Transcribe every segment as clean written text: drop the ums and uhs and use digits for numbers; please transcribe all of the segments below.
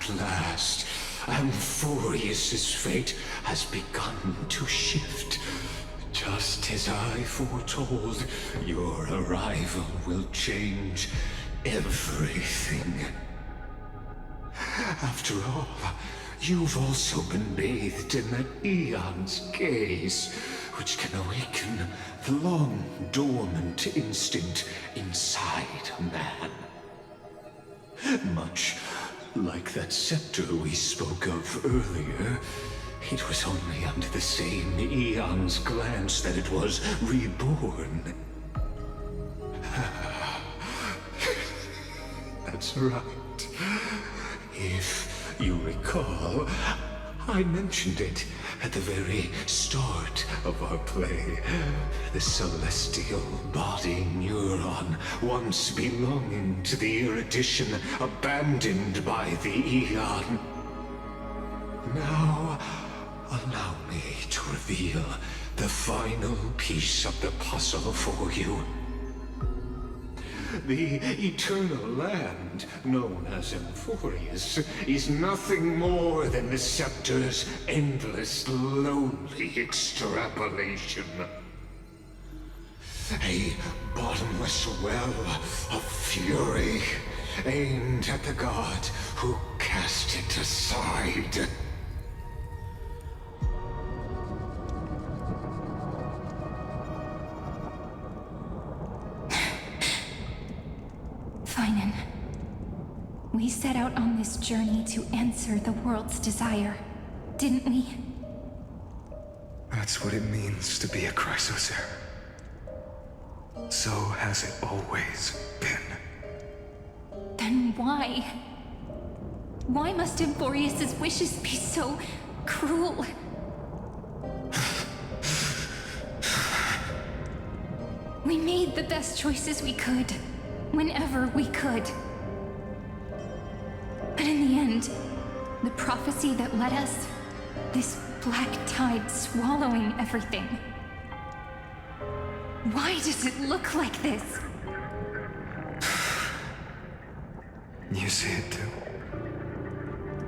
At last, Amphoreus's fate has begun to shift. Just as I foretold, your arrival will change everything. After all, you've also been bathed in that Aeon's gaze, which can awaken the long-dormant instinct inside a man. Much like that scepter we spoke of earlier, it was only under the same Aeon's glance that it was reborn. That's right. If you recall, I mentioned it at the very start of our play. The celestial body neuron, once belonging to the erudition abandoned by the Aeon. Now, allow me to reveal the final piece of the puzzle for you. The eternal land, known as Amphoreus, is nothing more than the scepter's endless, lonely extrapolation. A bottomless well of fury, aimed at the god who cast it aside. Phainon, we set out on this journey to answer the world's desire, didn't we? That's what it means to be a Chrysocer. So has it always been. Then why? Why must Amphoreus's wishes be so cruel? We made the best choices we could, whenever we could. But in the end, the prophecy that led us, this black tide swallowing everything. Why does it look like this? You see it too?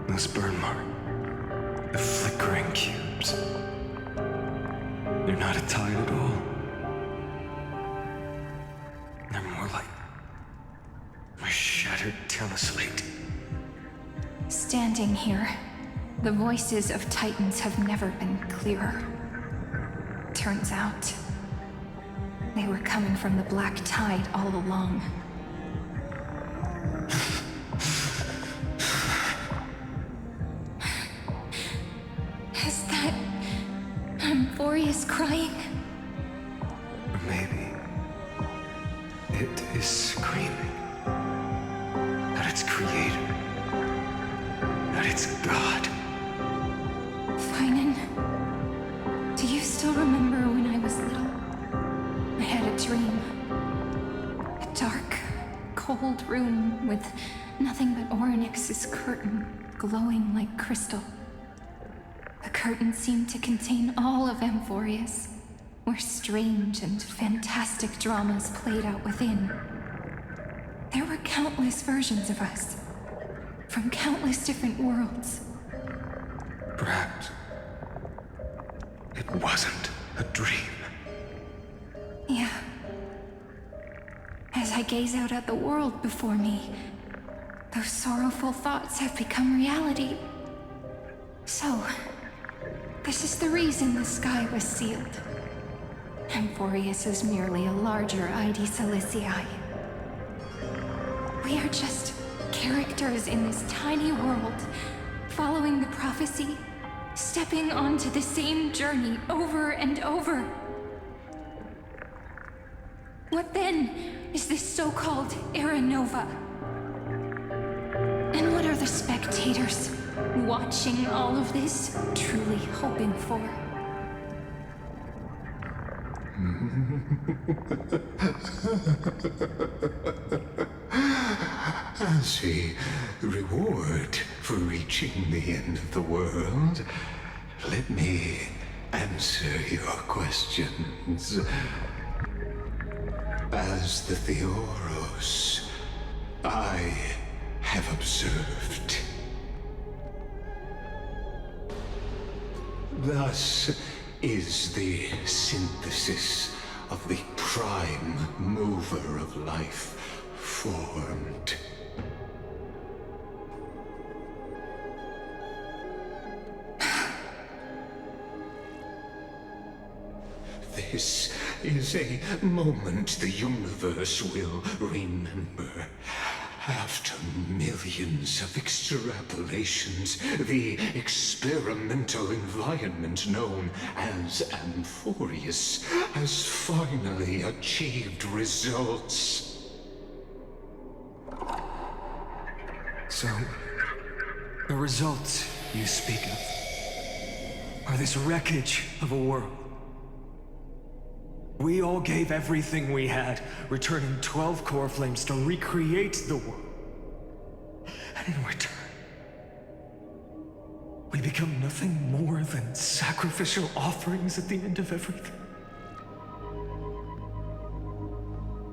Those burn marks. The flickering cubes. They're not a tide at all. They're more like a shattered teleslate. Standing here, the voices of Titans have never been clearer. Turns out, they were coming from the black tide all along. Is that Amphoreus crying? Or maybe it is screaming at its creator, at its god. Phainon, do you still remember when I was little? I had a dream. A dark, cold room with nothing but Orynyx's curtain glowing like crystal. The curtain seemed to contain all of Amphoreus, where strange and fantastic dramas played out within. There were countless versions of us, from countless different worlds. Perhaps it wasn't a dream. Yeah. As I gaze out at the world before me, those sorrowful thoughts have become reality. So, this is the reason the sky was sealed. Amphoreus is merely a larger ID Silicii. We are just characters in this tiny world, following the prophecy, stepping onto the same journey over and over. What then is this so-called Era Nova? And what are the spectators watching all of this truly hoping for? As a reward for reaching the end of the world, let me answer your questions. As the Theoros, I have observed Thus is the synthesis of the prime mover of life formed. This is a moment the universe will remember. After millions of extrapolations, the experimental environment known as Amphoreus has finally achieved results. So, the results you speak of are this wreckage of a world. We all gave everything we had, returning 12 core flames to recreate the world. And in return, we become nothing more than sacrificial offerings at the end of everything.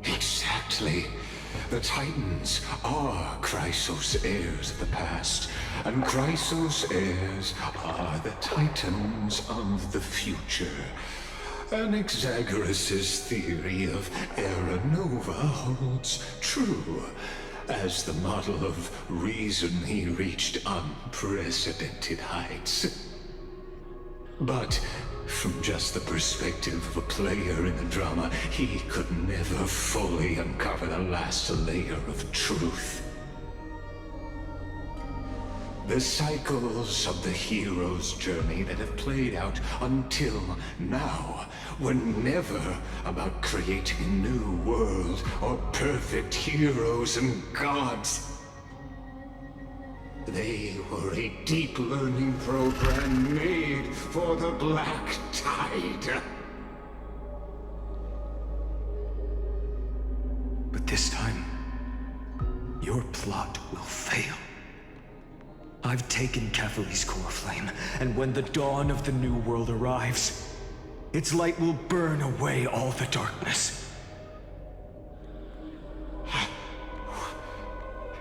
Exactly. The Titans are Chrysos' heirs of the past, and Chrysos' heirs are the Titans of the future. Anaxagoras' theory of Era Nova holds true. As the model of reason, he reached unprecedented heights. But from just the perspective of a player in the drama, he could never fully uncover the last layer of truth. The cycles of the hero's journey that have played out until now were never about creating a new world or perfect heroes and gods. They were a deep learning program made for the Black Tide. But this time, your plot will fail. I've taken Catholi's core flame, and when the dawn of the new world arrives, its light will burn away all the darkness.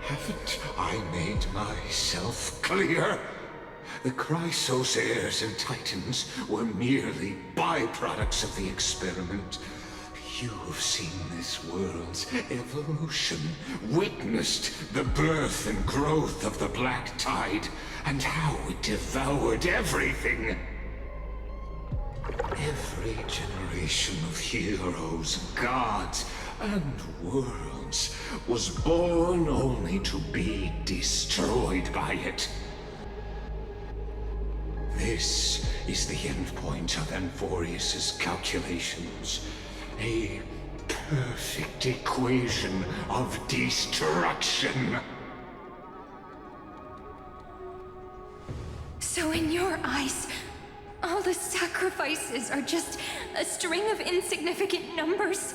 Haven't I made myself clear? The Chrysos heirs and Titans were merely byproducts of the experiment. You've seen this world's evolution, witnessed the birth and growth of the Black Tide, and how it devoured everything. Every generation of heroes, gods, and worlds was born only to be destroyed by it. This is the endpoint of Amphoreus' calculations. A perfect equation of destruction. So in your eyes, all the sacrifices are just a string of insignificant numbers?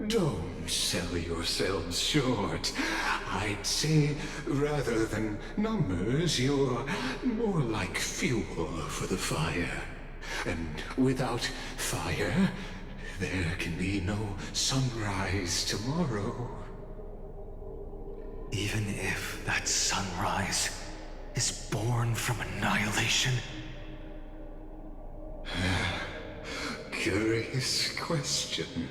Don't sell yourselves short. I'd say, rather than numbers, you're more like fuel for the fire. And without fire, there can be no sunrise tomorrow. Even if that sunrise is born from annihilation? Curious question.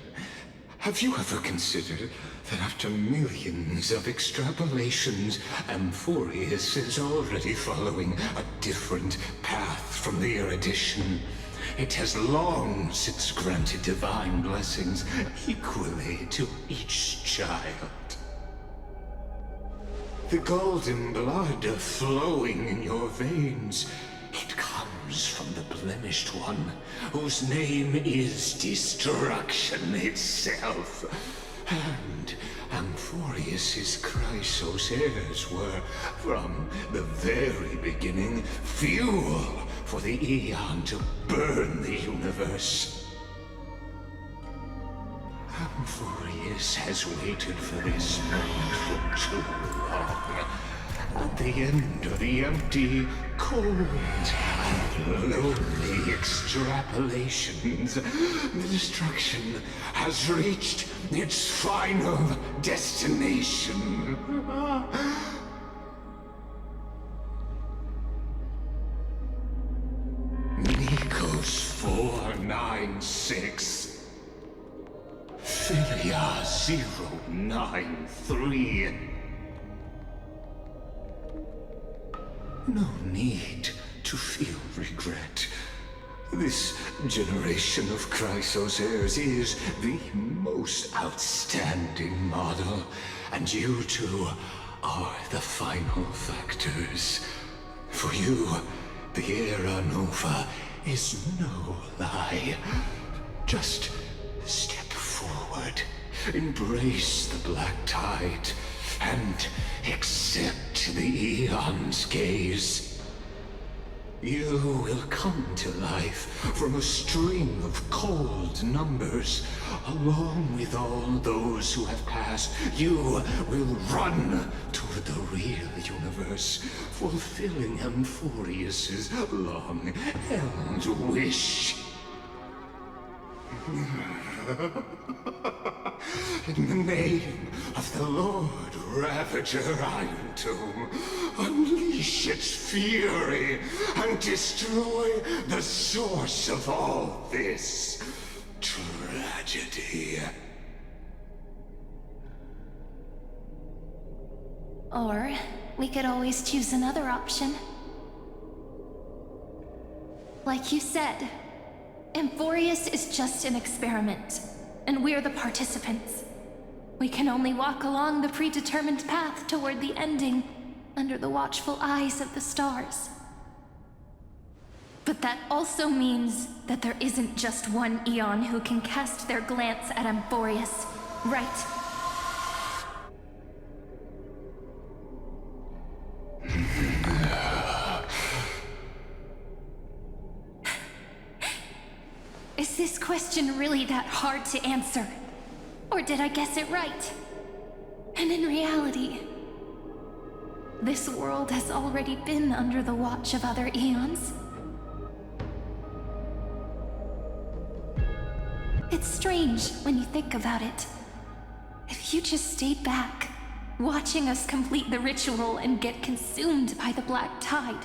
Have you ever considered that after millions of extrapolations, Amphoreus is already following a different path from the erudition? It has long since granted divine blessings equally to each child. The golden blood flowing in your veins, it comes from the blemished one, whose name is destruction itself. And Amphoreus' Chrysos heirs were, from the very beginning, fuel for the Aeon to burn the universe. Amphoreus has waited for this moment for too long. At the end of the empty, cold, and lonely extrapolations, the destruction has reached its final destination. 096. Philia 093. No need to feel regret. This generation of Chrysos heirs is the most outstanding model, and you two are the final factors. For you, the Era Nova is no lie. Just step forward, embrace the black tide, and accept the Eon's gaze. You will come to life from a string of cold numbers. Along with all those who have passed, you will run toward the real universe, fulfilling Amphoreus's long-held wish. In the name of the Lord Ravager Iron Tomb, unleash its fury and destroy the source of all this tragedy. Or we could always choose another option. Like you said, Amphoreus is just an experiment, and we're the participants. We can only walk along the predetermined path toward the ending, under the watchful eyes of the stars. But that also means that there isn't just one Eon who can cast their glance at Amphoreus, right? Is this question really that hard to answer? Or did I guess it right? And in reality, this world has already been under the watch of other Eons. It's strange when you think about it. If you just stayed back, watching us complete the ritual and get consumed by the black tide,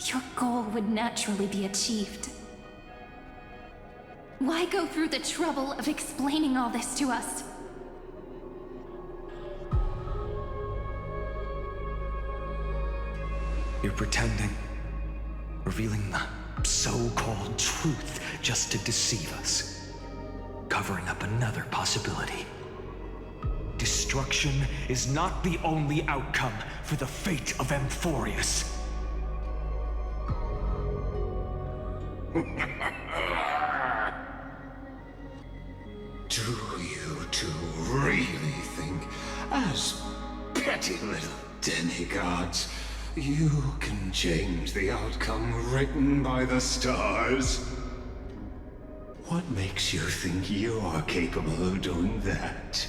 your goal would naturally be achieved. Why go through the trouble of explaining all this to us? You're pretending, revealing the so-called truth just to deceive us, covering up another possibility. Destruction is not the only outcome for the fate of Amphoreus. Do you two really think, as petty little demigods, you can change the outcome written by the stars? What makes you think you're capable of doing that?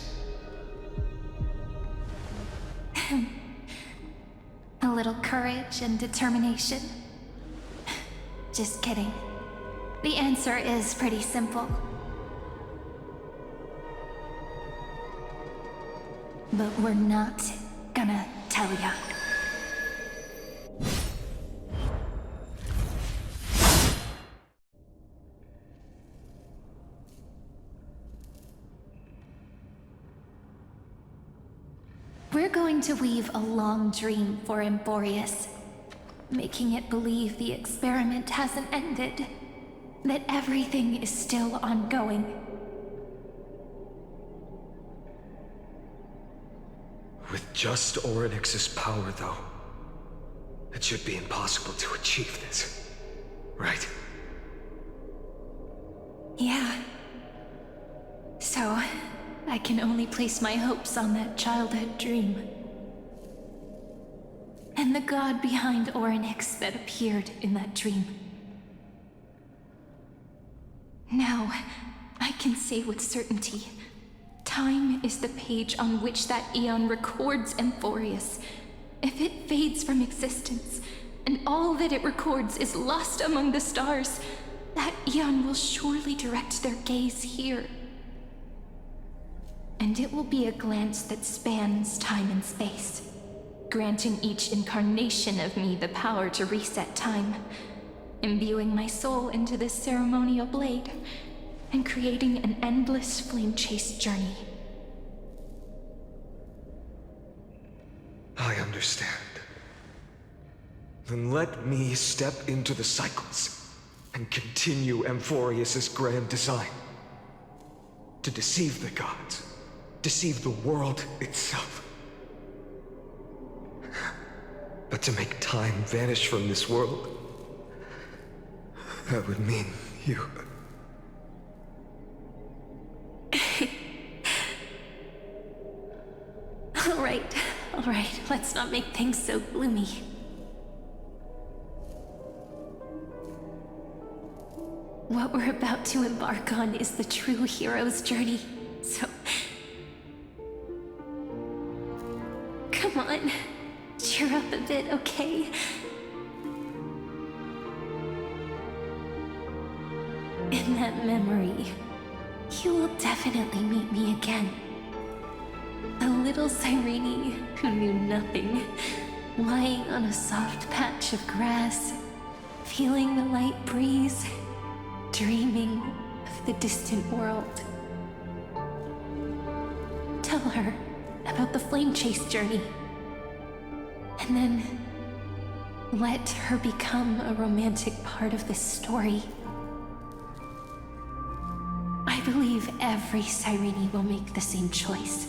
A little courage and determination. Just kidding. The answer is pretty simple. But we're not gonna tell ya. We're going to weave a long dream for Amphoreus, making it believe the experiment hasn't ended, that everything is still ongoing. With just Orynyx's power, though, it should be impossible to achieve this, right? Yeah. So, I can only place my hopes on that childhood dream. And the god behind Orynyx that appeared in that dream. Now, I can say with certainty, time is the page on which that Eon records Amphoreus. If it fades from existence, and all that it records is lost among the stars, that Eon will surely direct their gaze here. And it will be a glance that spans time and space, granting each incarnation of me the power to reset time, imbuing my soul into this ceremonial blade, and creating an endless flame-chased journey. I understand. Then let me step into the cycles and continue Amphoreus' grand design. To deceive the gods, deceive the world itself. But to make time vanish from this world, that would mean you. All right, let's not make things so gloomy. What we're about to embark on is the true hero's journey, so... Come on, cheer up a bit, okay? In that memory, you will definitely meet me again. A little Cyrene who knew nothing, lying on a soft patch of grass, feeling the light breeze, dreaming of the distant world. Tell her about the flame chase journey, and then let her become a romantic part of this story. I believe every Cyrene will make the same choice.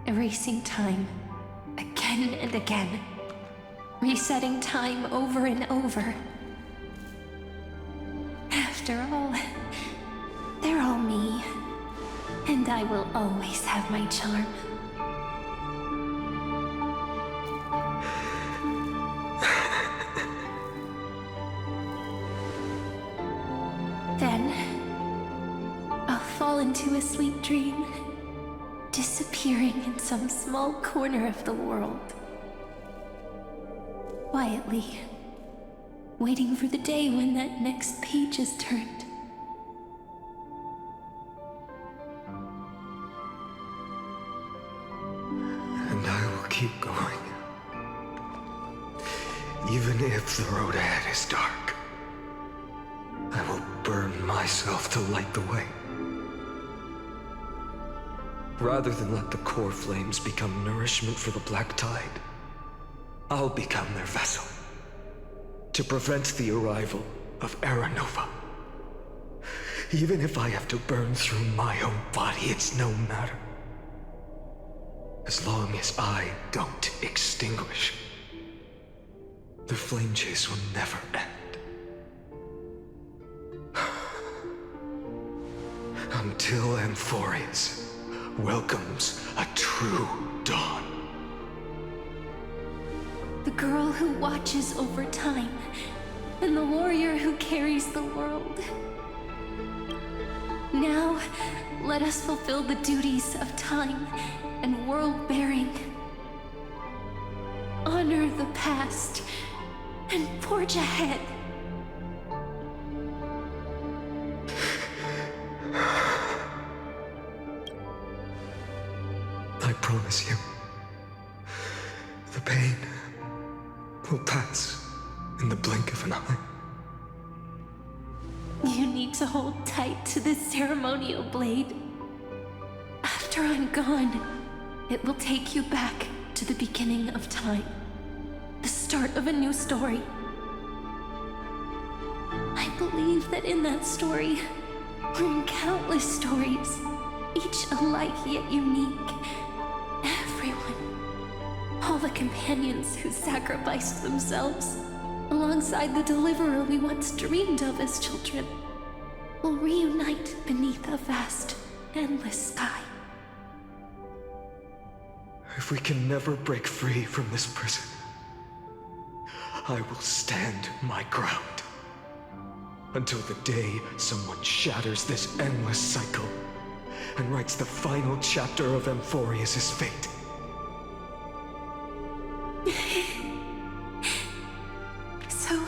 Erasing time, again and again. Resetting time over and over. After all, they're all me. And I will always have my charm. Then, I'll fall into a sweet dream, disappearing in some small corner of the world. Quietly, waiting for the day when that next page is turned. And I will keep going. Even if the road ahead is dark, I will burn myself to light the way. Rather than let the core flames become nourishment for the black tide, I'll become their vessel. To prevent the arrival of Era Nova. Even if I have to burn through my own body, it's no matter. As long as I don't extinguish, the flame chase will never end. Until Amphoreus welcomes a true dawn. The girl who watches over time, and the warrior who carries the world. Now, let us fulfill the duties of time and world-bearing. Honor the past and forge ahead. I promise you, the pain will pass in the blink of an eye. You need to hold tight to this ceremonial blade. After I'm gone, it will take you back to the beginning of time. The start of a new story. I believe that in that story, or in countless stories, each alike yet unique, everyone, all the companions who sacrificed themselves, alongside the deliverer we once dreamed of as children, will reunite beneath a vast, endless sky. If we can never break free from this prison, I will stand my ground. Until the day someone shatters this endless cycle and writes the final chapter of Amphoreus' fate. So,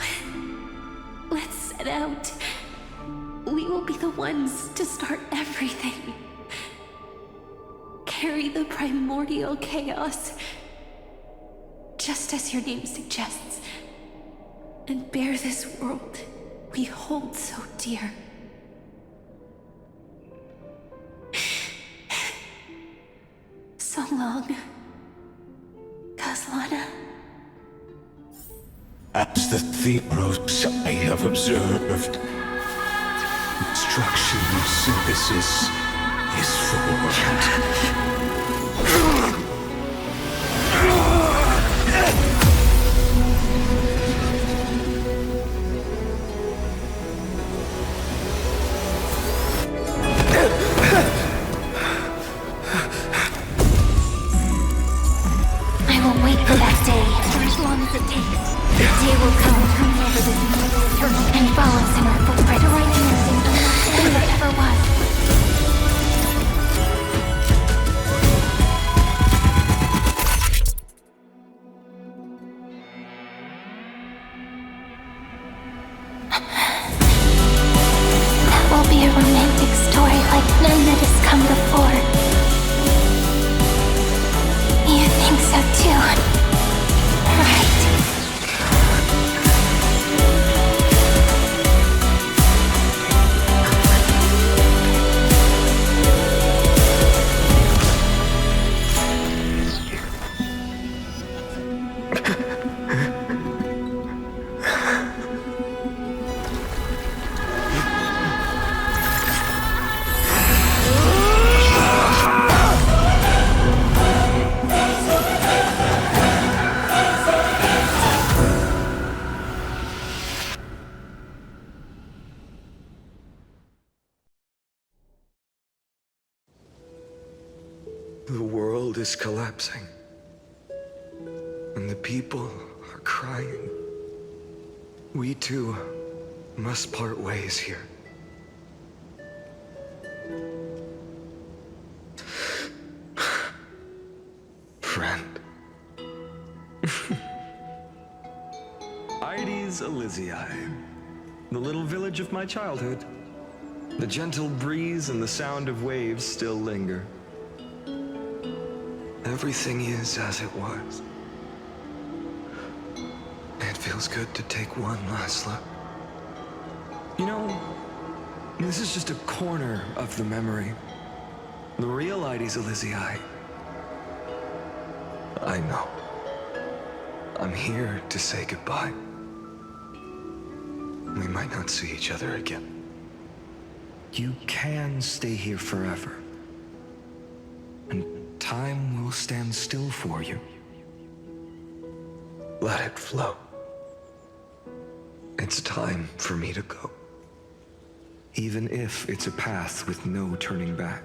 let's set out. We will be the ones to start everything. Carry the primordial chaos, just as your name suggests. and bear this world we hold so dear. So long, Kaslana. As the Theros I have observed, instruction synthesis is formed. I will wait for that day, for as long as it takes. The day will come turning over this eternal and follow us in our footprint, writing everything that ever was. That will be a romantic story like none that has come before. You think so too, right? The world is collapsing, and the people are crying. We too must part ways here. Friend. Ides Elysiae, the little village of my childhood. The gentle breeze and the sound of waves still linger. Everything is as it was. It feels good to take one last look. You know, this is just a corner of the memory. The real Ides Elysiae. I know. I'm here to say goodbye. We might not see each other again. You can stay here forever. And time will stand still for you. Let it flow. It's time for me to go. Even if it's a path with no turning back.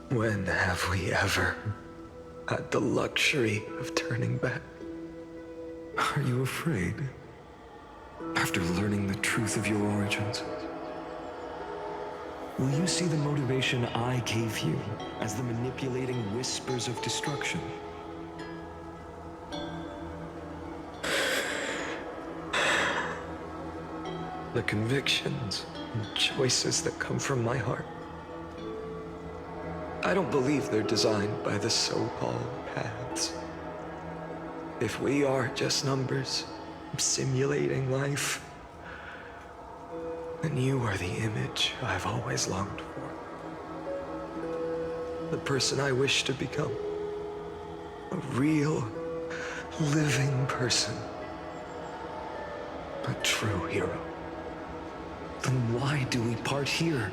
When have we ever had the luxury of turning back? Are you afraid? After learning the truth of your origins? Will you see the motivation I gave you as the manipulating whispers of destruction? The convictions and choices that come from my heart. I don't believe they're designed by the so-called paths. If we are just numbers simulating life, then you are the image I've always longed for. The person I wish to become. A real, living person. A true hero. Then why do we part here?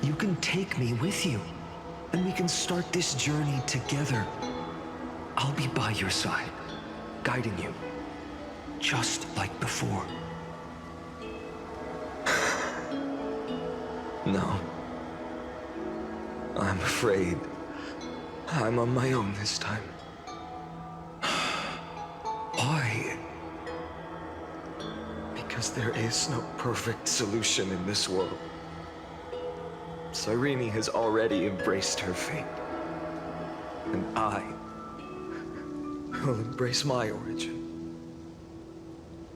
You can take me with you, and we can start this journey together. I'll be by your side, guiding you, just like before. No. I'm afraid I'm on my own this time. Why? Because there is no perfect solution in this world. Cyrene has already embraced her fate. And I will embrace my origin.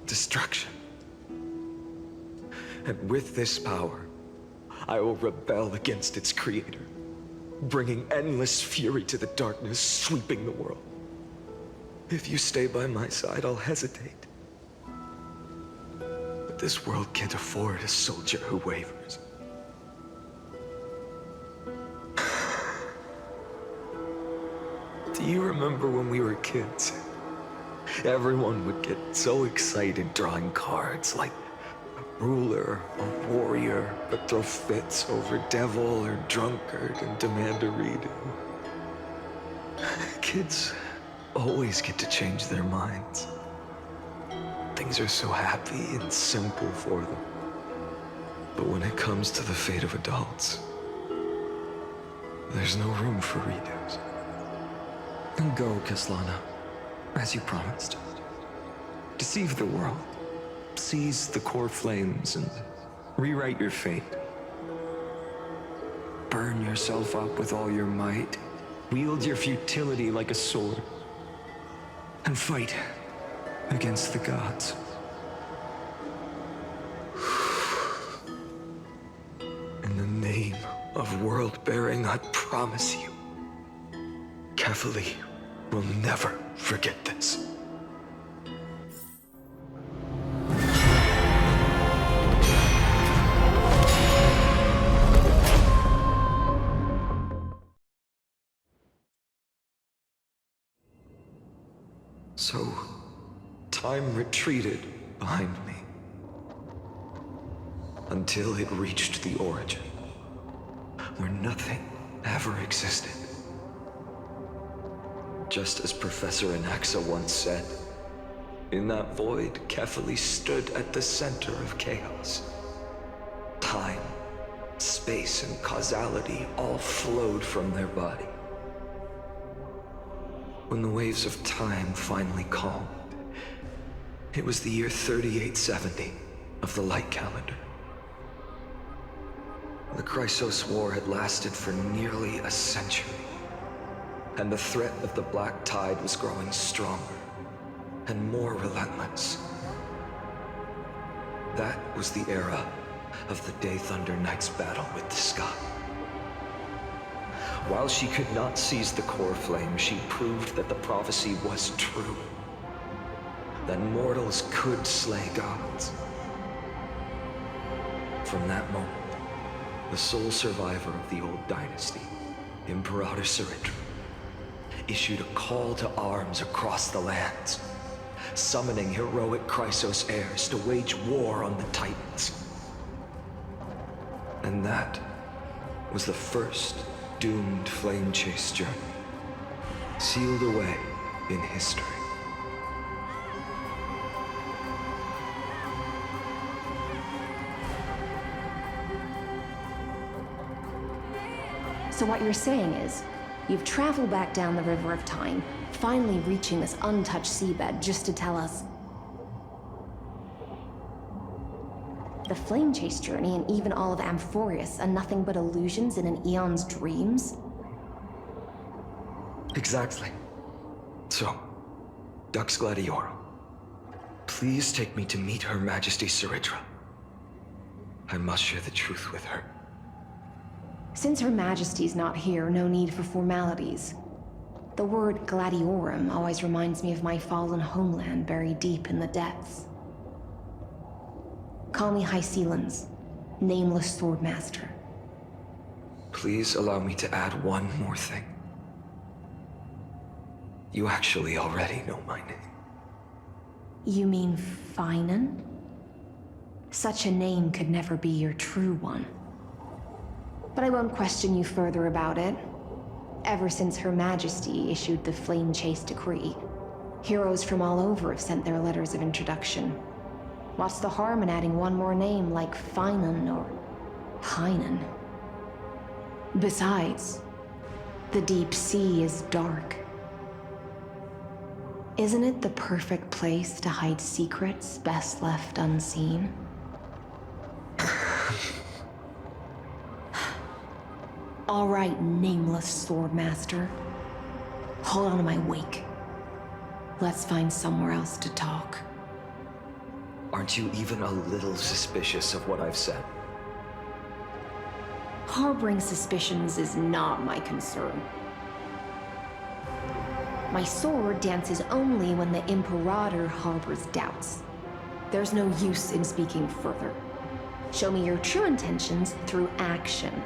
Destruction. And with this power, I will rebel against its creator, bringing endless fury to the darkness sweeping the world. If you stay by my side, I'll hesitate. But this world can't afford a soldier who wavers. Do you remember when we were kids? Everyone would get so excited drawing cards like a ruler, a warrior, but throw fits over devil or drunkard and demand a redo. Kids always get to change their minds. Things are so happy and simple for them. But when it comes to the fate of adults, there's no room for redos. And go, Kislana, as you promised. Deceive the world, seize the core flames, and rewrite your fate. Burn yourself up with all your might, wield your futility like a sword, and fight against the gods. In the name of world-bearing, I promise you, Kefali will never forget this. So, time retreated behind me until it reached the origin, where nothing ever existed. Just as Professor Anaxa once said, in that void, Kefali stood at the center of chaos. Time, space, and causality all flowed from their body. When the waves of time finally calmed, it was the year 3870 of the light calendar. The Chrysos War had lasted for nearly a century, and the threat of the Black Tide was growing stronger and more relentless. That was the era of the Day Thunder Knight's battle with the sky. While she could not seize the core flame, she proved that the prophecy was true. That mortals could slay gods. From that moment, the sole survivor of the old dynasty, Imperator Ciridra, issued a call to arms across the lands, summoning heroic Chrysos heirs to wage war on the Titans. And that was the first doomed flame chase journey, sealed away in history. So what you're saying is, you've traveled back down the River of Time, finally reaching this untouched seabed just to tell us the flame chase journey and even all of Amphoreus are nothing but illusions in an eon's dreams? Exactly. So, Dux Gladiorum, please take me to meet Her Majesty Ciridra. I must share the truth with her. Since Her Majesty's not here, no need for formalities. The word Gladiorum always reminds me of my fallen homeland buried deep in the depths. Call me High Sealans, Nameless Swordmaster. Please allow me to add one more thing. You actually already know my name. You mean Phainon? Such a name could never be your true one. But I won't question you further about it. Ever since Her Majesty issued the Flame Chase Decree, heroes from all over have sent their letters of introduction. What's the harm in adding one more name like Phainon or Phainon? Besides, the deep sea is dark. Isn't it the perfect place to hide secrets best left unseen? All right, Nameless Swordmaster. Hold on to my wake. Let's find somewhere else to talk. Aren't you even a little suspicious of what I've said? Harboring suspicions is not my concern. My sword dances only when the Imperator harbors doubts. There's no use in speaking further. Show me your true intentions through action.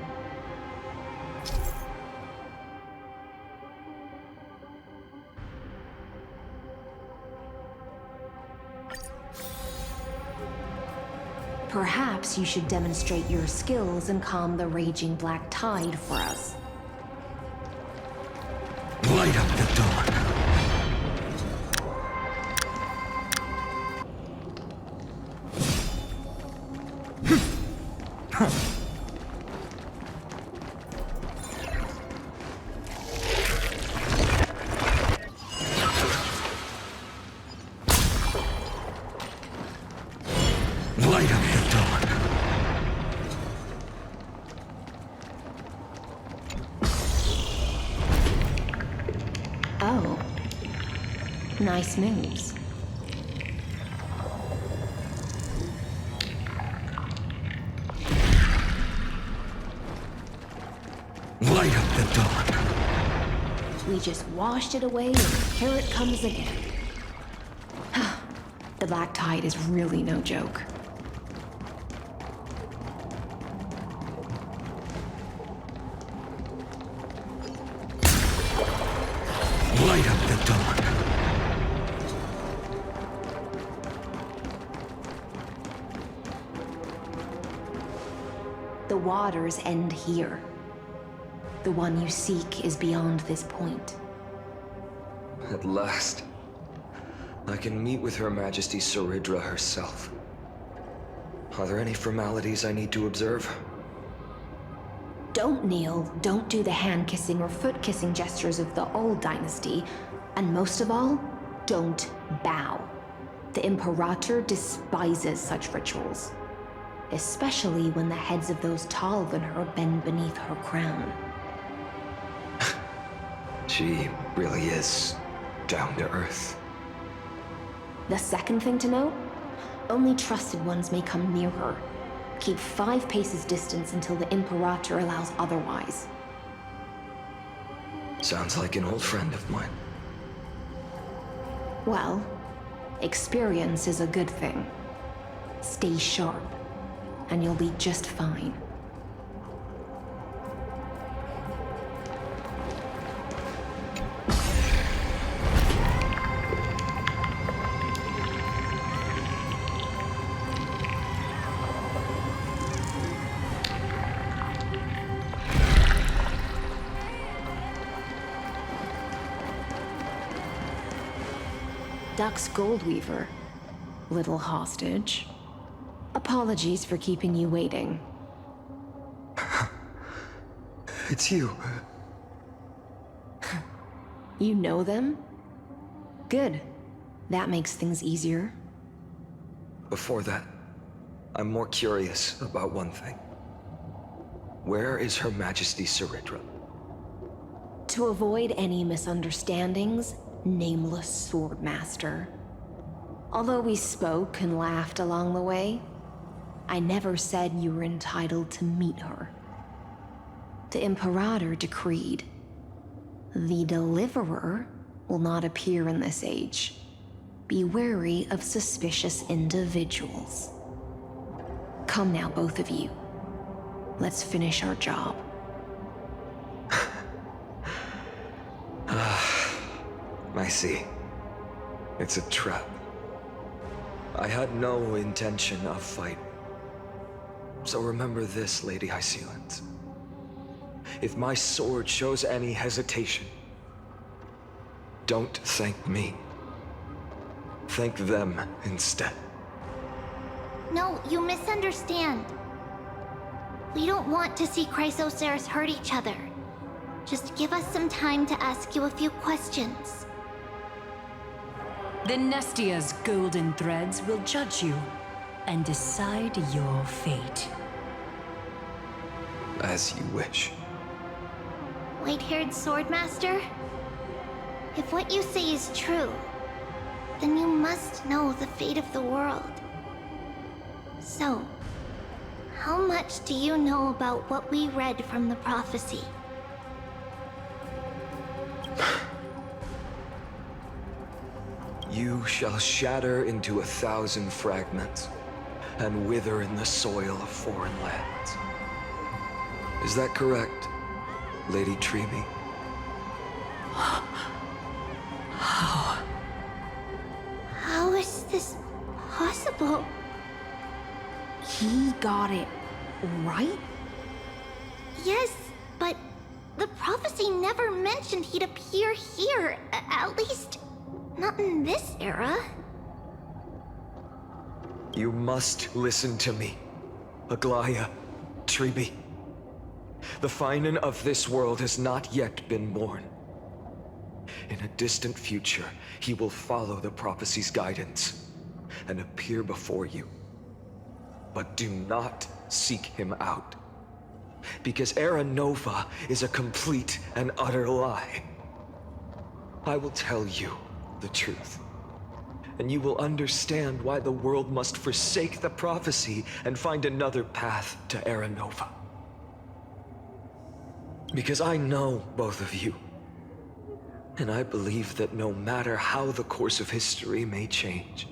Perhaps you should demonstrate your skills and calm the raging black tide for us. Light up the dawn. Light up the dawn. Oh. Nice moves. Light up the dawn. We just washed it away and here it comes again. The black tide is really no joke. Light up the dawn. The waters end here. The one you seek is beyond this point. At last, I can meet with Her Majesty Saridra herself. Are there any formalities I need to observe? Don't kneel, don't do the hand-kissing or foot-kissing gestures of the old dynasty, and most of all, don't bow. The Imperator despises such rituals, especially when the heads of those taller than her bend beneath her crown. She really is down to earth. The second thing to note, only trusted ones may come near her. Keep 5 paces distance until the Imperator allows otherwise. Sounds like an old friend of mine. Well, experience is a good thing. Stay sharp, and you'll be just fine. Duck's Goldweaver, little hostage. Apologies for keeping you waiting. It's you. You know them? Good. That makes things easier. Before that, I'm more curious about one thing. Where is Her Majesty Saridra? To avoid any misunderstandings, nameless swordmaster. Although we spoke and laughed along the way, I never said you were entitled to meet her. The Imperator decreed, the Deliverer will not appear in this age. Be wary of suspicious individuals. Come now, both of you. Let's finish our job. I see. It's a trap. I had no intention of fighting. So remember this, Lady Hysealant. If my sword shows any hesitation, don't thank me. Thank them instead. No, you misunderstand. We don't want to see Chrysoceres hurt each other. Just give us some time to ask you a few questions. The Nestia's golden threads will judge you and decide your fate. As you wish. White-haired swordmaster? If what you say is true, then you must know the fate of the world. So, how much do you know about what we read from the prophecy? You shall shatter into 1,000 fragments and wither in the soil of foreign lands. Is that correct, Lady Trebe? How is this possible? He got it right? Yes, but the prophecy never mentioned he'd appear here. At least, not in this era. You must listen to me, Aglaya, Trebe. The Phainon of this world has not yet been born. In a distant future, he will follow the prophecy's guidance and appear before you. But do not seek him out, because Era Nova is a complete and utter lie. I will tell you the truth, and you will understand why the world must forsake the prophecy and find another path to Era Nova. Because I know both of you, and I believe that no matter how the course of history may change,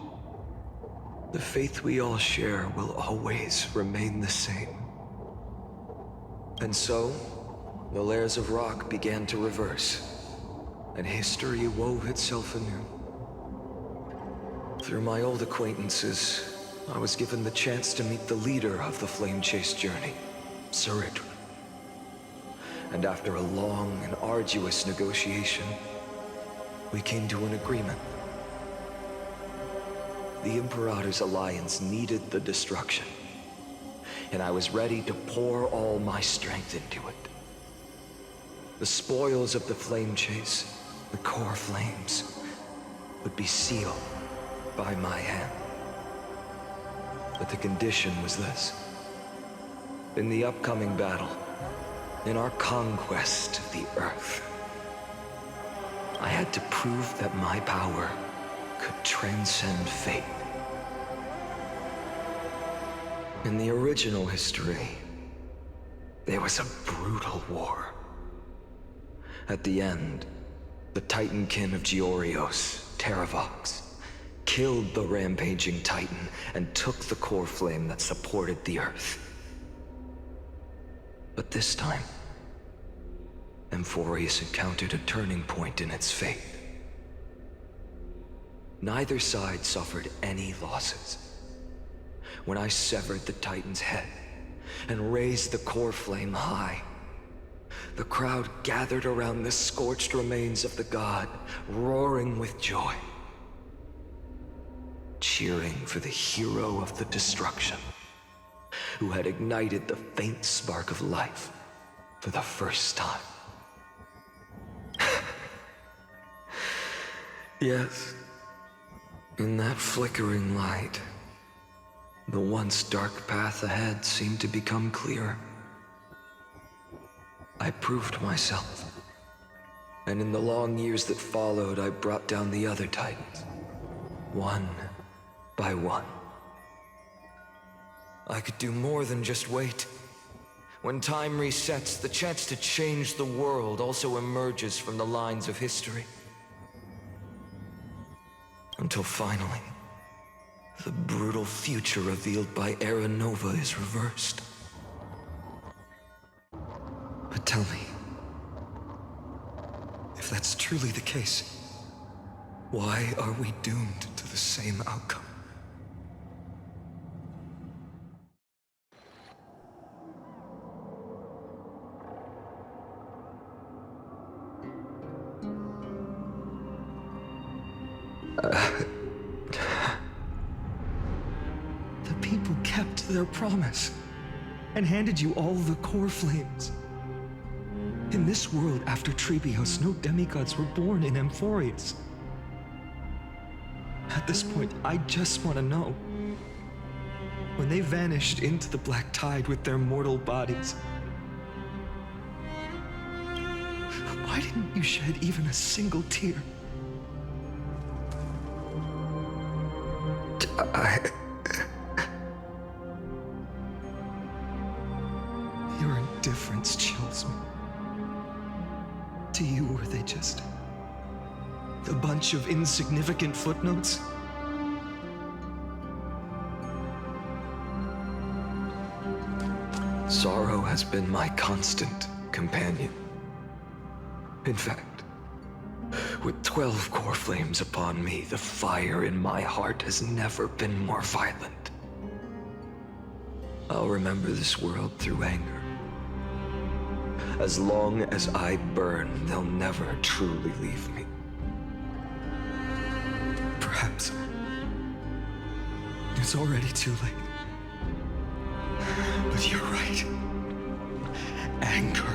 the faith we all share will always remain the same. And so, the layers of rock began to reverse, and history wove itself anew. Through my old acquaintances, I was given the chance to meet the leader of the Flame Chase journey, Saridra. And after a long and arduous negotiation, we came to an agreement. The Imperator's alliance needed the destruction, and I was ready to pour all my strength into it. The spoils of the Flame Chase, the core flames, would be sealed by my hand. But the condition was this. In the upcoming battle, in our conquest of the Earth, I had to prove that my power could transcend fate. In the original history, there was a brutal war. At the end, the Titankin of Georios, Terravox, killed the rampaging Titan and took the core flame that supported the Earth. But this time, Amphoreus encountered a turning point in its fate. Neither side suffered any losses. When I severed the Titan's head and raised the core flame high, the crowd gathered around the scorched remains of the god, roaring with joy, cheering for the hero of the destruction, who had ignited the faint spark of life for the first time. Yes, in that flickering light, the once dark path ahead seemed to become clearer. I proved myself, and in the long years that followed, I brought down the other Titans, one by one. I could do more than just wait. When time resets, the chance to change the world also emerges from the lines of history. Until finally, the brutal future revealed by Era Nova is reversed. But tell me, if that's truly the case, why are we doomed to the same outcome? The people kept their promise and handed you all the core flames. In this world after Trebios, no demigods were born in Amphoreus. At this point, I just want to know, when they vanished into the black tide with their mortal bodies, why didn't you shed even a single tear? Your indifference chills me. To you, were they just The bunch of insignificant footnotes? Sorrow has been my constant companion. In fact, with 12 core flames upon me, the fire in my heart has never been more violent. I'll remember this world through anger. As long as I burn, they'll never truly leave me. Perhaps it's already too late. But you're right. Anger,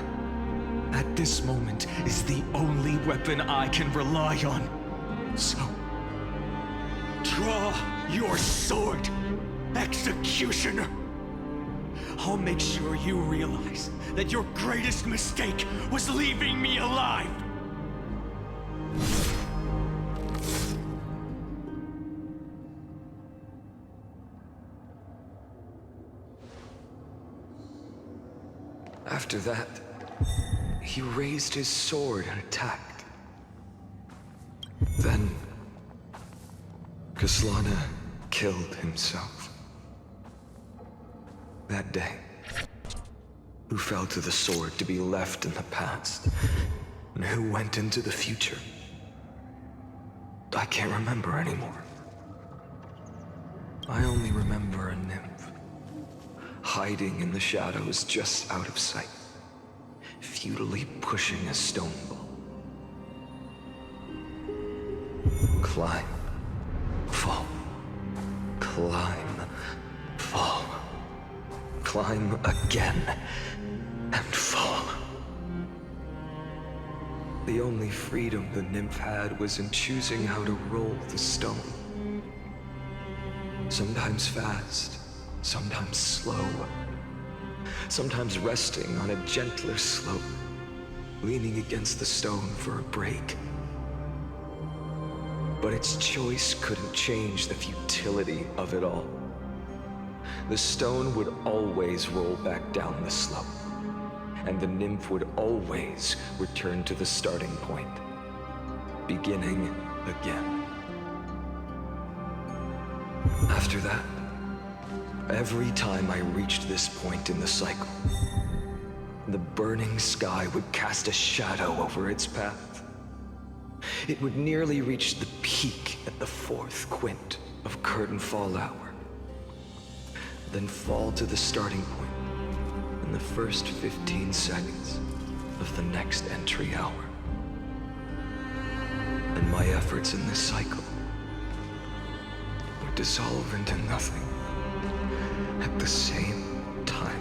at this moment, is the only weapon I can rely on. So, draw your sword, Executioner. I'll make sure you realize that your greatest mistake was leaving me alive. After that, he raised his sword and attacked. Then, Kaslana killed himself. That day, who fell to the sword to be left in the past, and who went into the future, I can't remember anymore. I only remember a nymph, hiding in the shadows just out of sight, futilely pushing a stone ball. Climb, fall, climb, fall, climb again, and fall. The only freedom the nymph had was in choosing how to roll the stone. Sometimes fast, sometimes slow, sometimes resting on a gentler slope, leaning against the stone for a break. But its choice couldn't change the futility of it all. The stone would always roll back down the slope, and the nymph would always return to the starting point, beginning again. After that, every time I reached this point in the cycle, the burning sky would cast a shadow over its path. It would nearly reach the peak at the 4th quint of curtain fall hour, then fall to the starting point in the first 15 seconds of the next entry hour. And my efforts in this cycle would dissolve into nothing at the same time.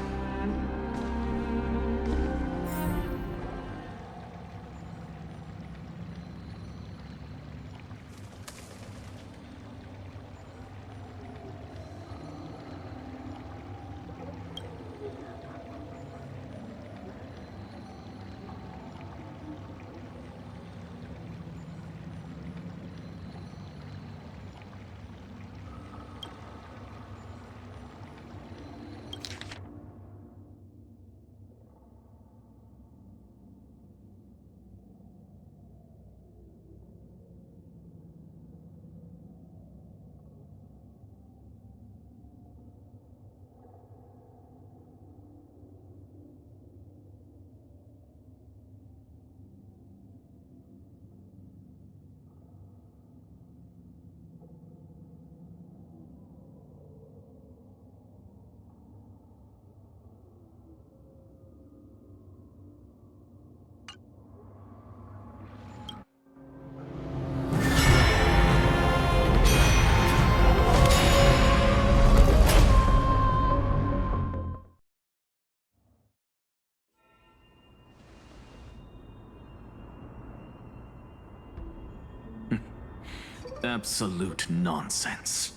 Absolute nonsense.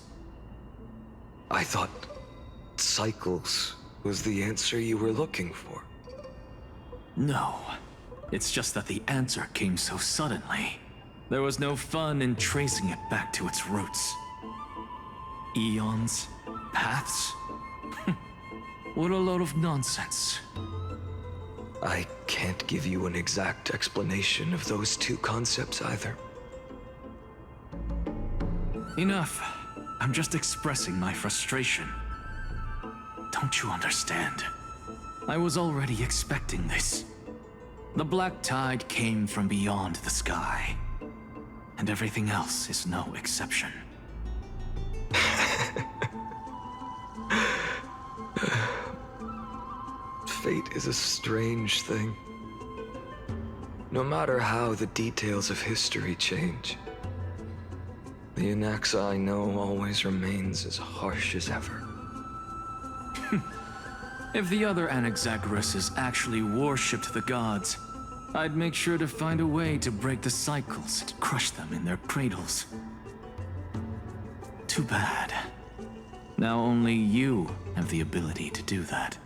I thought cycles was the answer you were looking for. No. It's just that the answer came so suddenly. There was no fun in tracing it back to its roots. Eons? Paths? What a load of nonsense. I can't give you an exact explanation of those two concepts either. Enough. I'm just expressing my frustration. Don't you understand? I was already expecting this. The black tide came from beyond the sky. And everything else is no exception. Fate is a strange thing. No matter how the details of history change, the Anaxa I know always remains as harsh as ever. If the other Anaxagoras actually worshipped the gods, I'd make sure to find a way to break the cycles and crush them in their cradles. Too bad. Now only you have the ability to do that.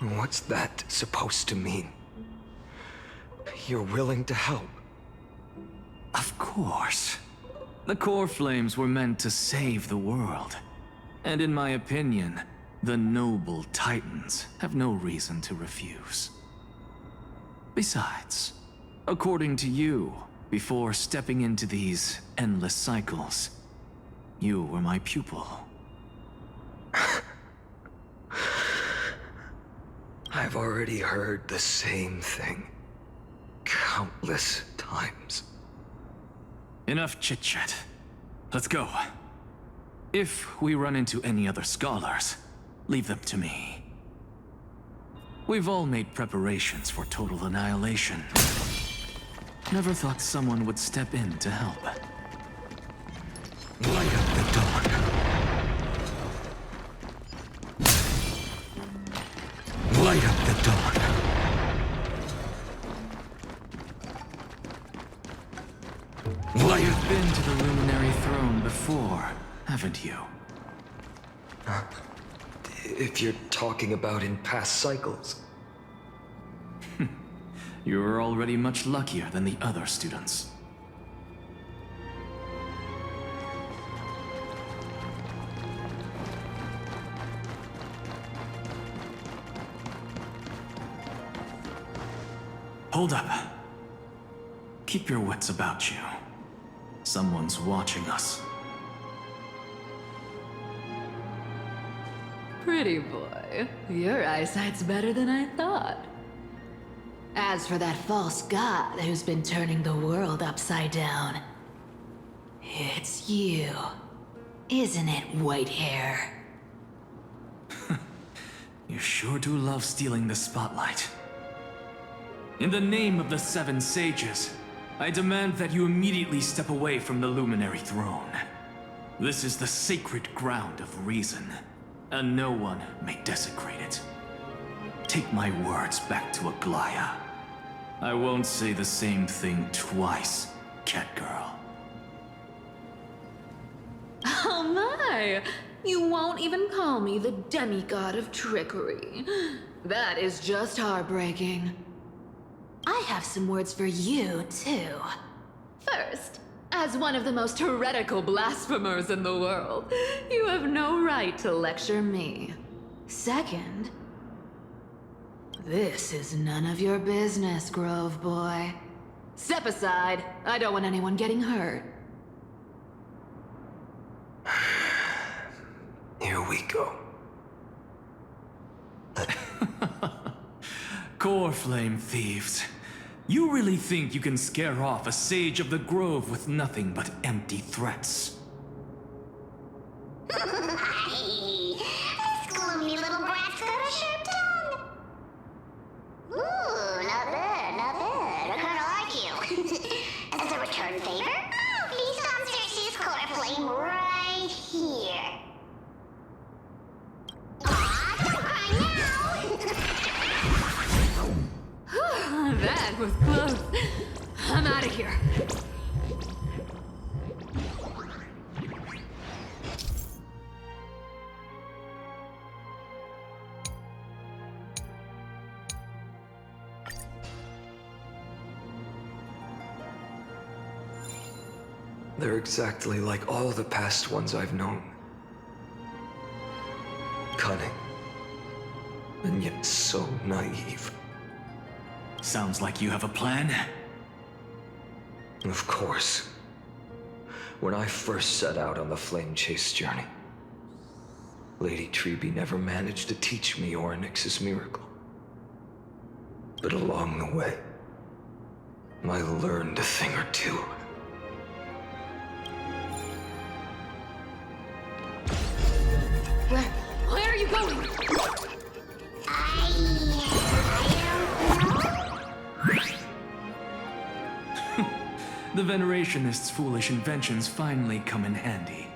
What's that supposed to mean? You're willing to help? Of course. The core flames were meant to save the world. And in my opinion, the noble Titans have no reason to refuse. Besides, according to you, before stepping into these endless cycles, you were my pupil. I've already heard the same thing countless times. Enough chit-chat. Let's go. If we run into any other scholars, leave them to me. We've all made preparations for total annihilation. Never thought someone would step in to help. Light up the dawn. Light up the dawn. You've been to the Luminary Throne before, haven't you? If you're talking about in past cycles. You're already much luckier than the other students. Hold up. Keep your wits about you. Someone's watching us. Pretty boy, your eyesight's better than I thought. As for that false god who's been turning the world upside down, it's you, isn't it, white hair? You sure do love stealing the spotlight. In the name of the Seven Sages, I demand that you immediately step away from the Luminary Throne. This is the sacred ground of reason, and no one may desecrate it. Take my words back to Aglaya. I won't say the same thing twice, Catgirl. Oh my! You won't even call me the demigod of trickery. That is just heartbreaking. I have some words for you, too. First, as one of the most heretical blasphemers in the world, you have no right to lecture me. Second, this is none of your business, Grove Boy. Step aside. I don't want anyone getting hurt. Here we go. Core Flame thieves. You really think you can scare off a sage of the Grove with nothing but empty threats? This gloomy little brat's got a sharp tongue. Ooh, not bad, not bad. I kinda like you. As a return favor, please come search this core flame right here. Aw, don't cry now! That was close. I'm out of here. They're exactly like all the past ones I've known. Cunning. And yet so naive. Sounds like you have a plan. Of course. When I first set out on the flame chase journey, Lady Treby never managed to teach me Orynyx's miracle. But along the way, I learned a thing or two. Where are you going? I don't know. The Venerationists' foolish inventions finally come in handy.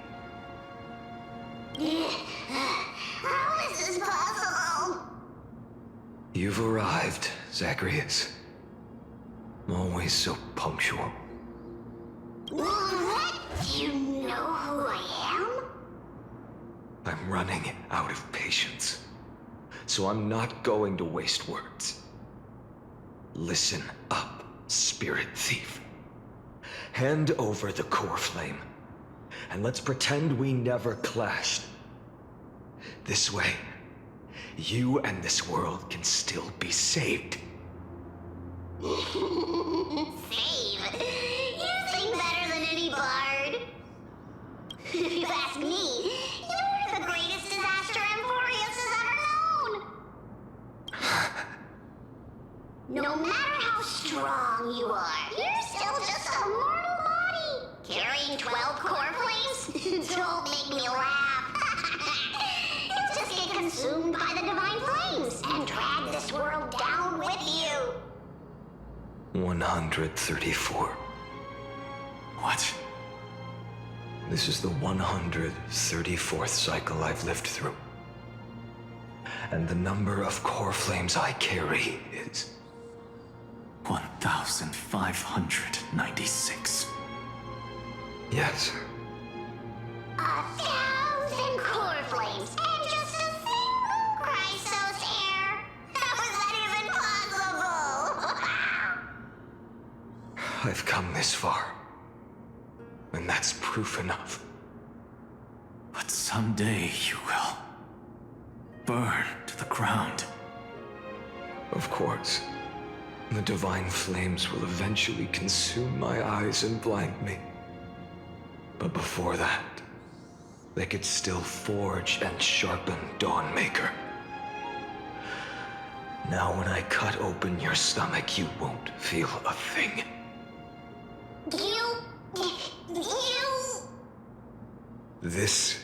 How is this possible? You've arrived, Zacharias. Always so punctual. What? Do you know who I am? I'm running out of patience, so I'm not going to waste words. Listen up, spirit thief. Hand over the core flame, and let's pretend we never clashed. This way, you and this world can still be saved. Save? You sing better than any bard. If you ask me, you're the greatest disaster Amphoreus has ever known. No matter how strong you are, you're still just a mortal body. Carrying 12 core flames? Don't make me laugh. You'll just get consumed by the divine flames and drag this world down with you. 134. What? This is the 134th cycle I've lived through. And the number of core flames I carry is 1,596. Yes. 1,000 core flames and just a single Chrysos heir. How is that even possible? I've come this far, and that's proof enough. But someday you will burn to the ground. Of course, the divine flames will eventually consume my eyes and blind me. But before that, they could still forge and sharpen Dawnmaker. Now when I cut open your stomach, you won't feel a thing. You... This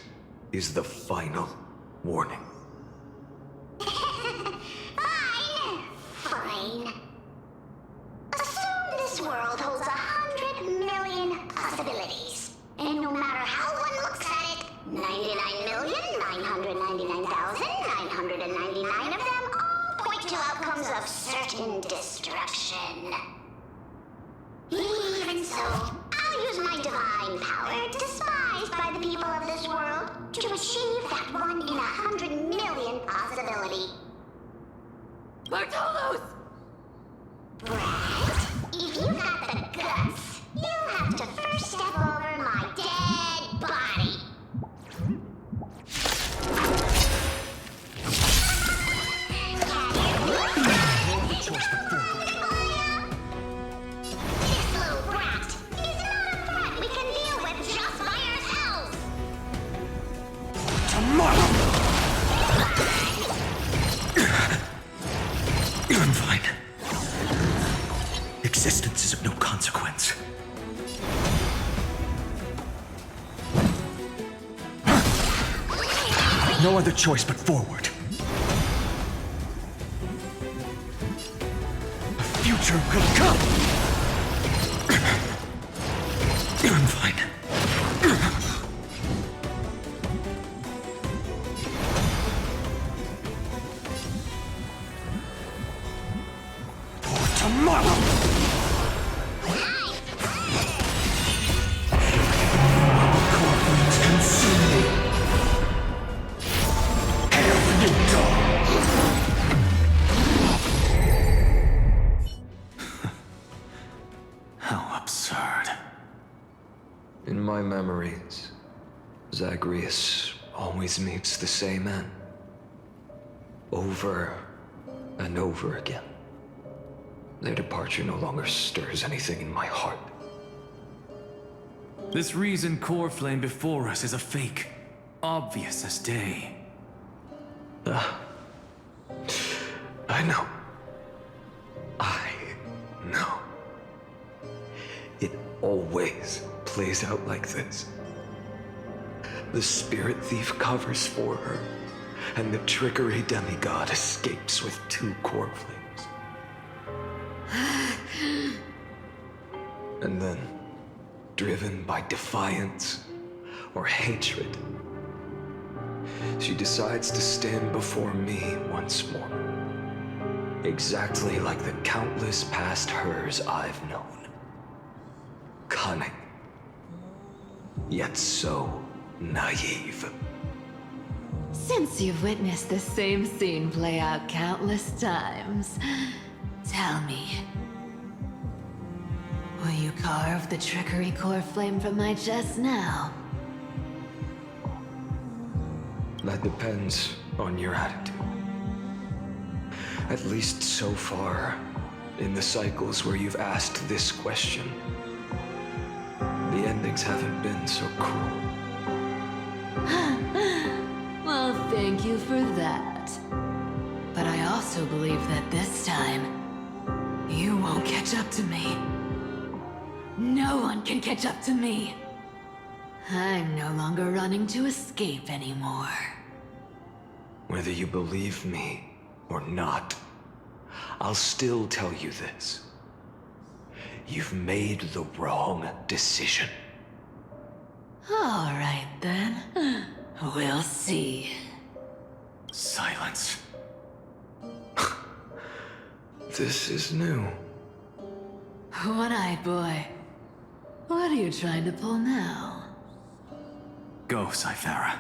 is the final warning. Fine. Assume this world holds 100 million possibilities. And no matter how one looks at it, 99,999,999 of them all point to outcomes of certain destruction. Even so, I'll use my divine power, despised by the people of this world, to achieve that 1 in 100 million possibility. Bartolos! Brad, if you got the guts, you'll have to first step over my dead body. This little brat is not a threat we can deal with just by ourselves. Tomorrow! I'm fine. Existence is of no consequence. No other choice but forward. A future will come! I'm fine. For tomorrow! Core flames consume me. Hail the new dawn! How absurd. In my memories, Zacharias always meets the same end. Over and over again. Their departure no longer stirs anything in my heart. This reason core flame before us is a fake, obvious as day. I know. I know. It always plays out like this. The spirit thief covers for her, and the trickery demigod escapes with 2 core flames. And then, driven by defiance or hatred, she decides to stand before me once more. Exactly like the countless past hers I've known. Cunning. Yet so naive. Since you've witnessed the same scene play out countless times, tell me, will you carve the trickery core flame from my chest now? That depends on your attitude. At least so far, in the cycles where you've asked this question, the endings haven't been so cruel. Well, thank you for that. But I also believe that this time, you won't catch up to me. No one can catch up to me. I'm no longer running to escape anymore. Whether you believe me or not, I'll still tell you this. You've made the wrong decision. All right, then. We'll see. Silence. This is new. One-eyed boy. What are you trying to pull now? Go, Cythera.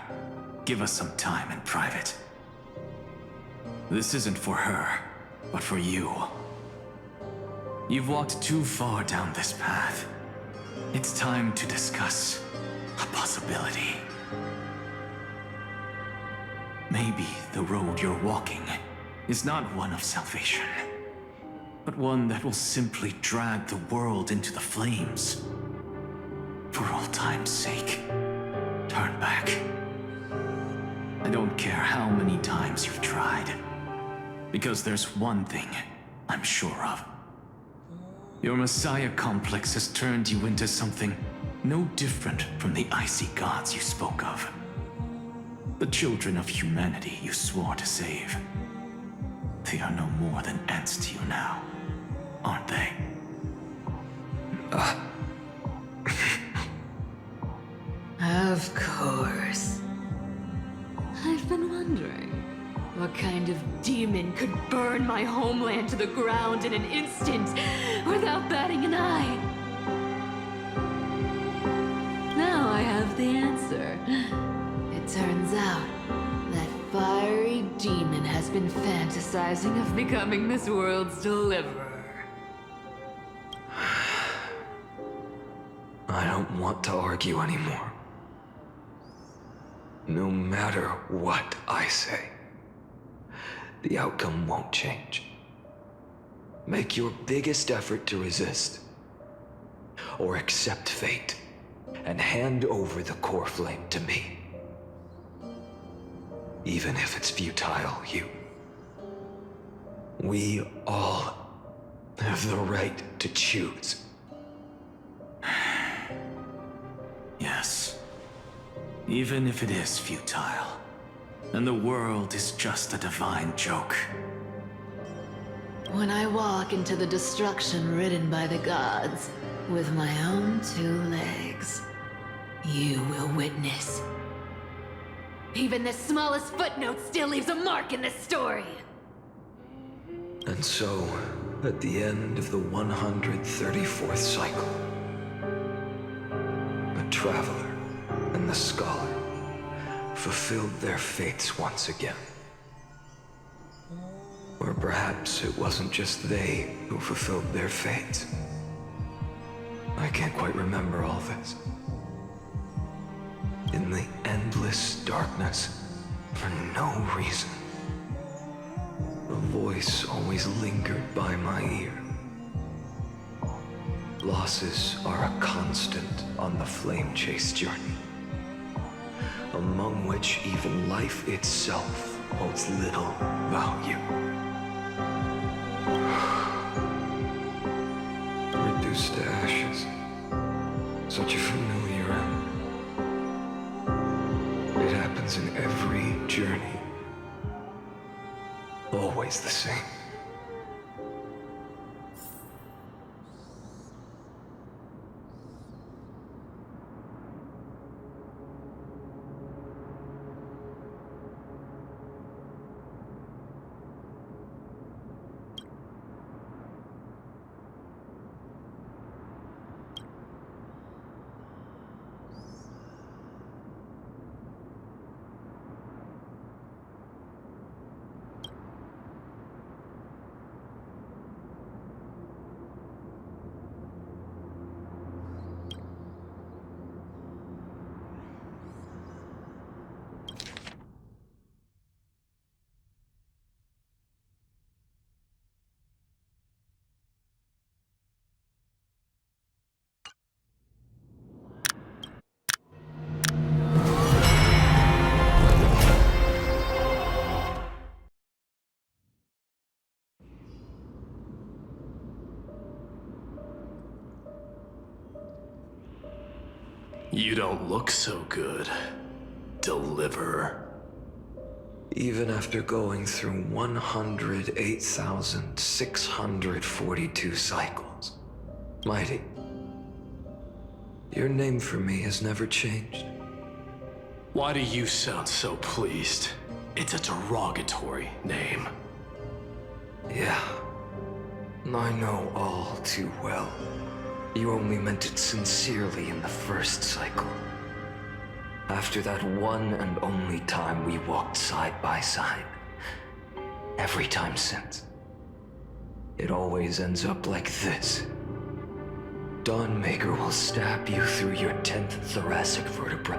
Give us some time in private. This isn't for her, but for you. You've walked too far down this path. It's time to discuss a possibility. Maybe the road you're walking is not one of salvation, but one that will simply drag the world into the flames. For all time's sake, turn back. I don't care how many times you've tried, because there's one thing I'm sure of. Your Messiah complex has turned you into something no different from the icy gods you spoke of. The children of humanity you swore to save. They are no more than ants to you now, aren't they? Of course. I've been wondering, what kind of demon could burn my homeland to the ground in an instant without batting an eye? Now I have the answer. It turns out that fiery demon has been fantasizing of becoming this world's deliverer. I don't want to argue anymore. No matter what I say, the outcome won't change. Make your biggest effort to resist, or accept fate, and hand over the core flame to me. Even if it's futile, we all have the right to choose. Yes. Even if it is futile, and the world is just a divine joke. When I walk into the destruction written by the gods, with my own 2 legs, you will witness. Even the smallest footnote still leaves a mark in this story! And so, at the end of the 134th cycle, the Traveler and the Scholar fulfilled their fates once again. Or perhaps it wasn't just they who fulfilled their fates. I can't quite remember all this. In the endless darkness, for no reason, a voice always lingered by my ear. Losses are a constant on the flame chase journey, among which even life itself holds little value. Reduced to ashes. Such a familiar end. It happens in every journey. Always the same. You don't look so good, Deliverer. Even after going through 108,642 cycles, Mighty, your name for me has never changed. Why do you sound so pleased? It's a derogatory name. Yeah, I know all too well. You only meant it sincerely in the first cycle. After that one and only time we walked side by side. Every time since. It always ends up like this. Dawnmaker will stab you through your 10th thoracic vertebra.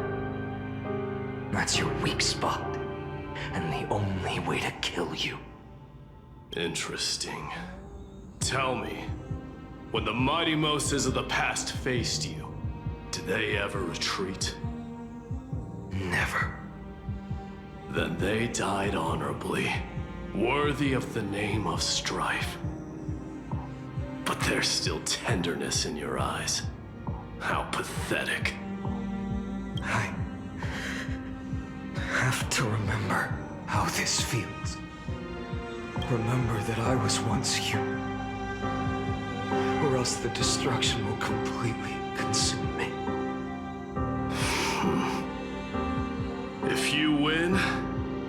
That's your weak spot, and the only way to kill you. Interesting. Tell me, when the mighty Moses of the past faced you, did they ever retreat? Never. Then they died honorably, worthy of the name of strife. But there's still tenderness in your eyes. How pathetic. I have to remember how this feels. Remember that I was once human. Or else the destruction will completely consume me. If you win,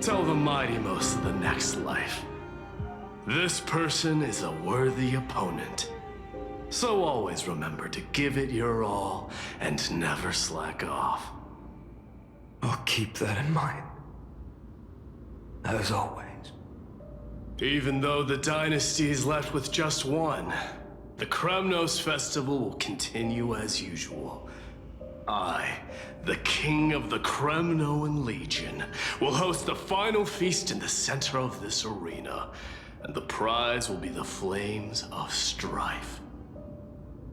tell the mighty most of the next life. This person is a worthy opponent. So always remember to give it your all and never slack off. I'll keep that in mind. As always. Even though the dynasty is left with just one, the Kremnos festival will continue as usual. I, the king of the Kremnoan Legion, will host the final feast in the center of this arena, and the prize will be the flames of strife.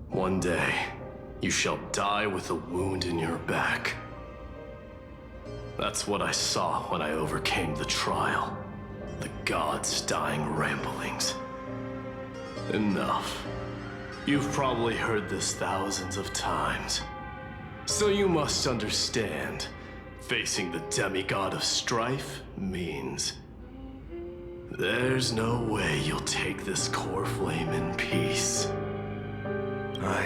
One day, you shall die with a wound in your back. That's what I saw when I overcame the trial. The gods' dying ramblings. Enough. You've probably heard this thousands of times. So you must understand, facing the demigod of strife means there's no way you'll take this core flame in peace. I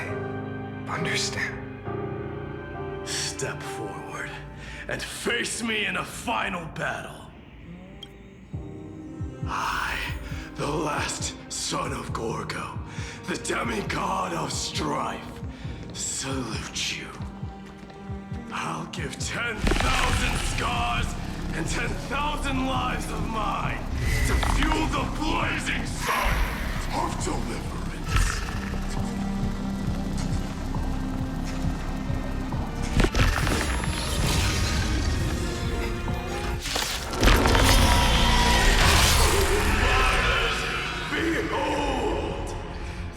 understand. Step forward and face me in a final battle. I, the last son of Gorgo, the demigod of strife, salute you. I'll give 10,000 scars and 10,000 lives of mine to fuel the blazing sun of deliverance. Behold,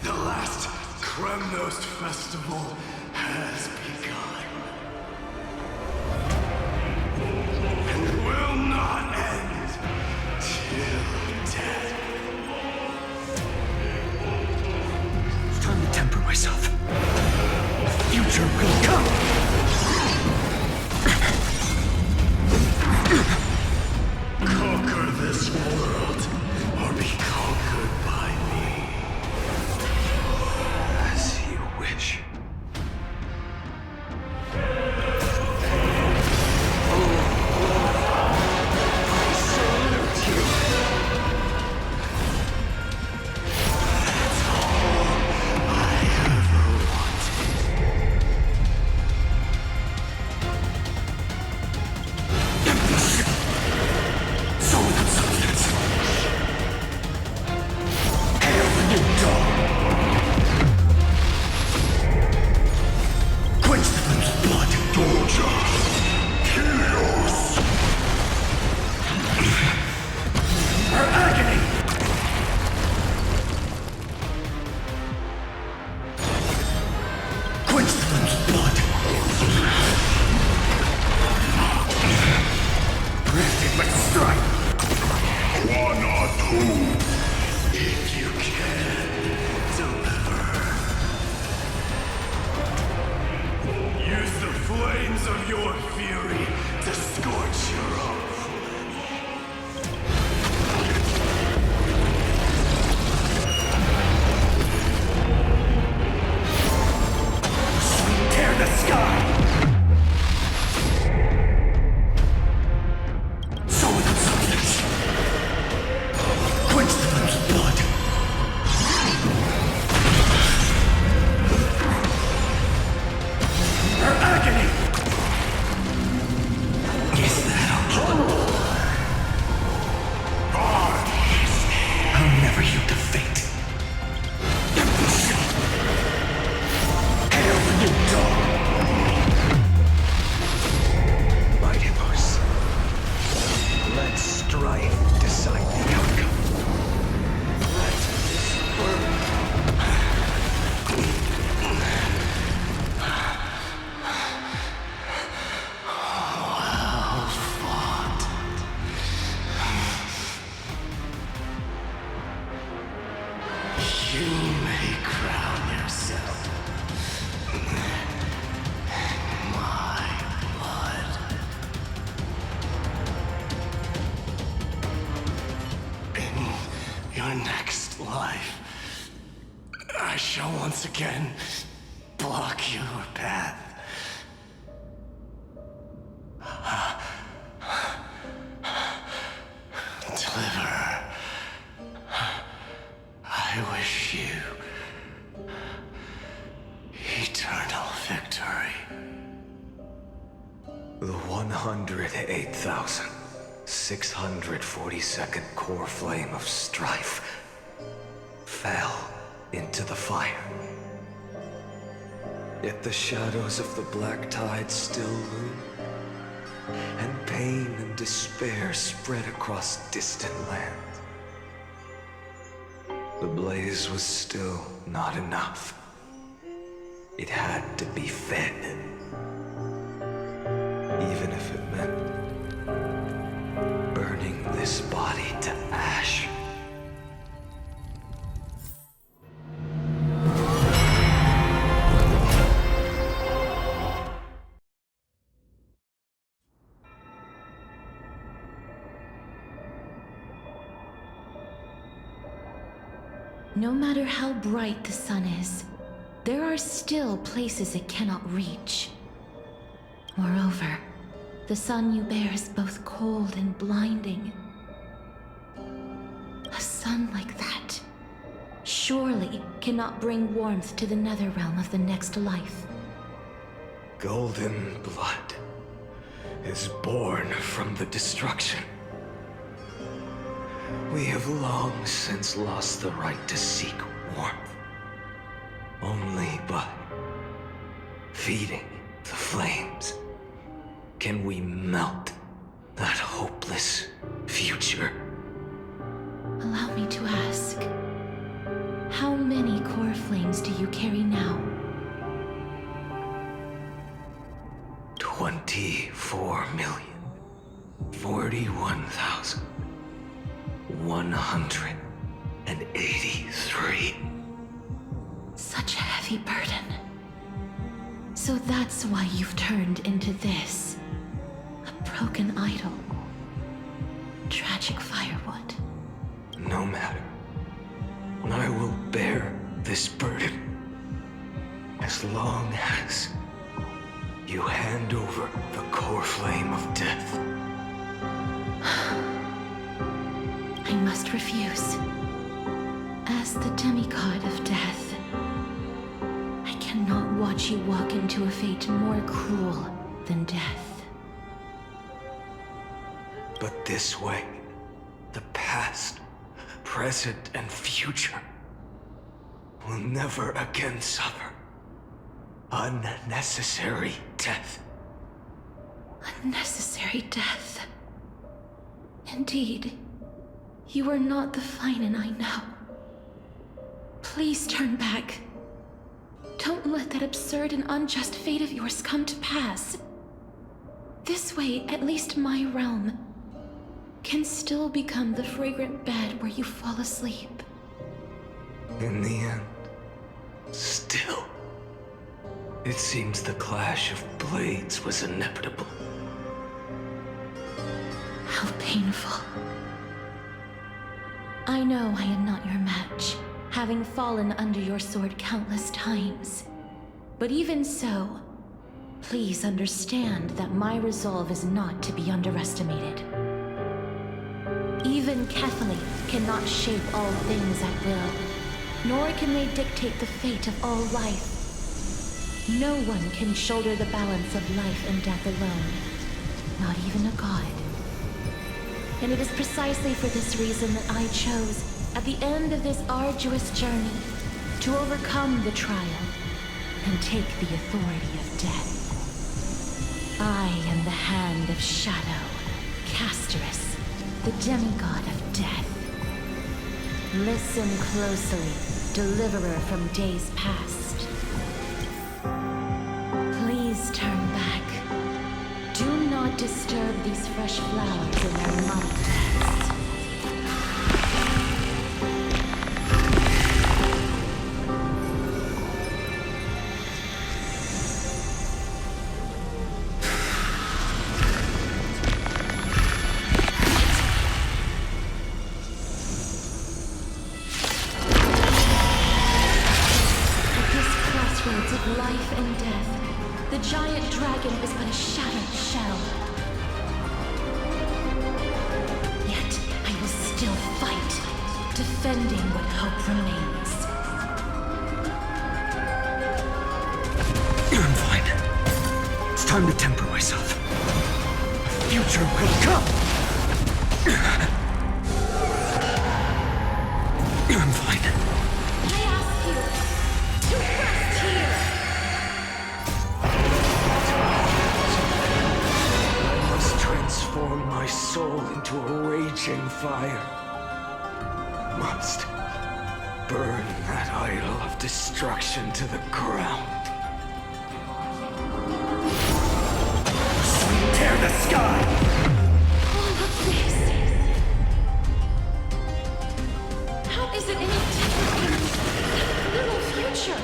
the last Kremnos Hypnos festival has begun. And will not end till death. It's time to temper myself. The future will come! Conquer this world, or be conquered by me. As you wish. If you can, deliver. Use the flames of your fury to scorch your own flesh. Tear the sky! Your next life, I shall once again block your path. Deliver. I wish you eternal victory. The 108,642nd core flame of strife fell into the fire. Yet the shadows of the black tide still loom, and pain and despair spread across distant lands. The blaze was still not enough. It had to be fed. Even if it meant burning this body to ash. No matter how bright the sun is, there are still places it cannot reach. Moreover, the sun you bear is both cold and blinding. A sun like that surely cannot bring warmth to the nether realm of the next life. Golden blood is born from the destruction. We have long since lost the right to seek warmth. Only by feeding the flames can we melt that hopeless future. Allow me to ask, how many core flames do you carry now? 24,041,183. Such a heavy burden. So that's why you've turned into this. A broken idol. Tragic firewood. No matter. I will bear this burden. As long as you hand over the core flame of death. I must refuse. As the demigod of death, I cannot watch you walk into a fate more cruel than death. But this way, the past, present, and future will never again suffer unnecessary death. Unnecessary death. Indeed, you are not the Phainon I know. Please turn back. Don't let that absurd and unjust fate of yours come to pass. This way, at least my realm can still become the fragrant bed where you fall asleep. In the end, still, it seems the clash of blades was inevitable. How painful. I know I am not your match, having fallen under your sword countless times. But even so, please understand that my resolve is not to be underestimated. Even Kephali cannot shape all things at will, nor can they dictate the fate of all life. No one can shoulder the balance of life and death alone, not even a god. And it is precisely for this reason that I chose, at the end of this arduous journey, to overcome the trial and take the authority of death. I am the Hand of Shadow, Casterus, the demigod of death. Listen closely, deliverer from days past. Please turn back. Do not disturb these fresh flowers in their month beds. Of life and death, the giant dragon is but a shattered shell. Yet I will still fight, defending what hope remains. I'm fine. It's time to temper myself. A future will come! I'm fine. I ask you to rest here! Transform my soul into a raging fire. Must burn that idol of destruction to the ground. Tear the sky! All of this. How is it any different from the little future?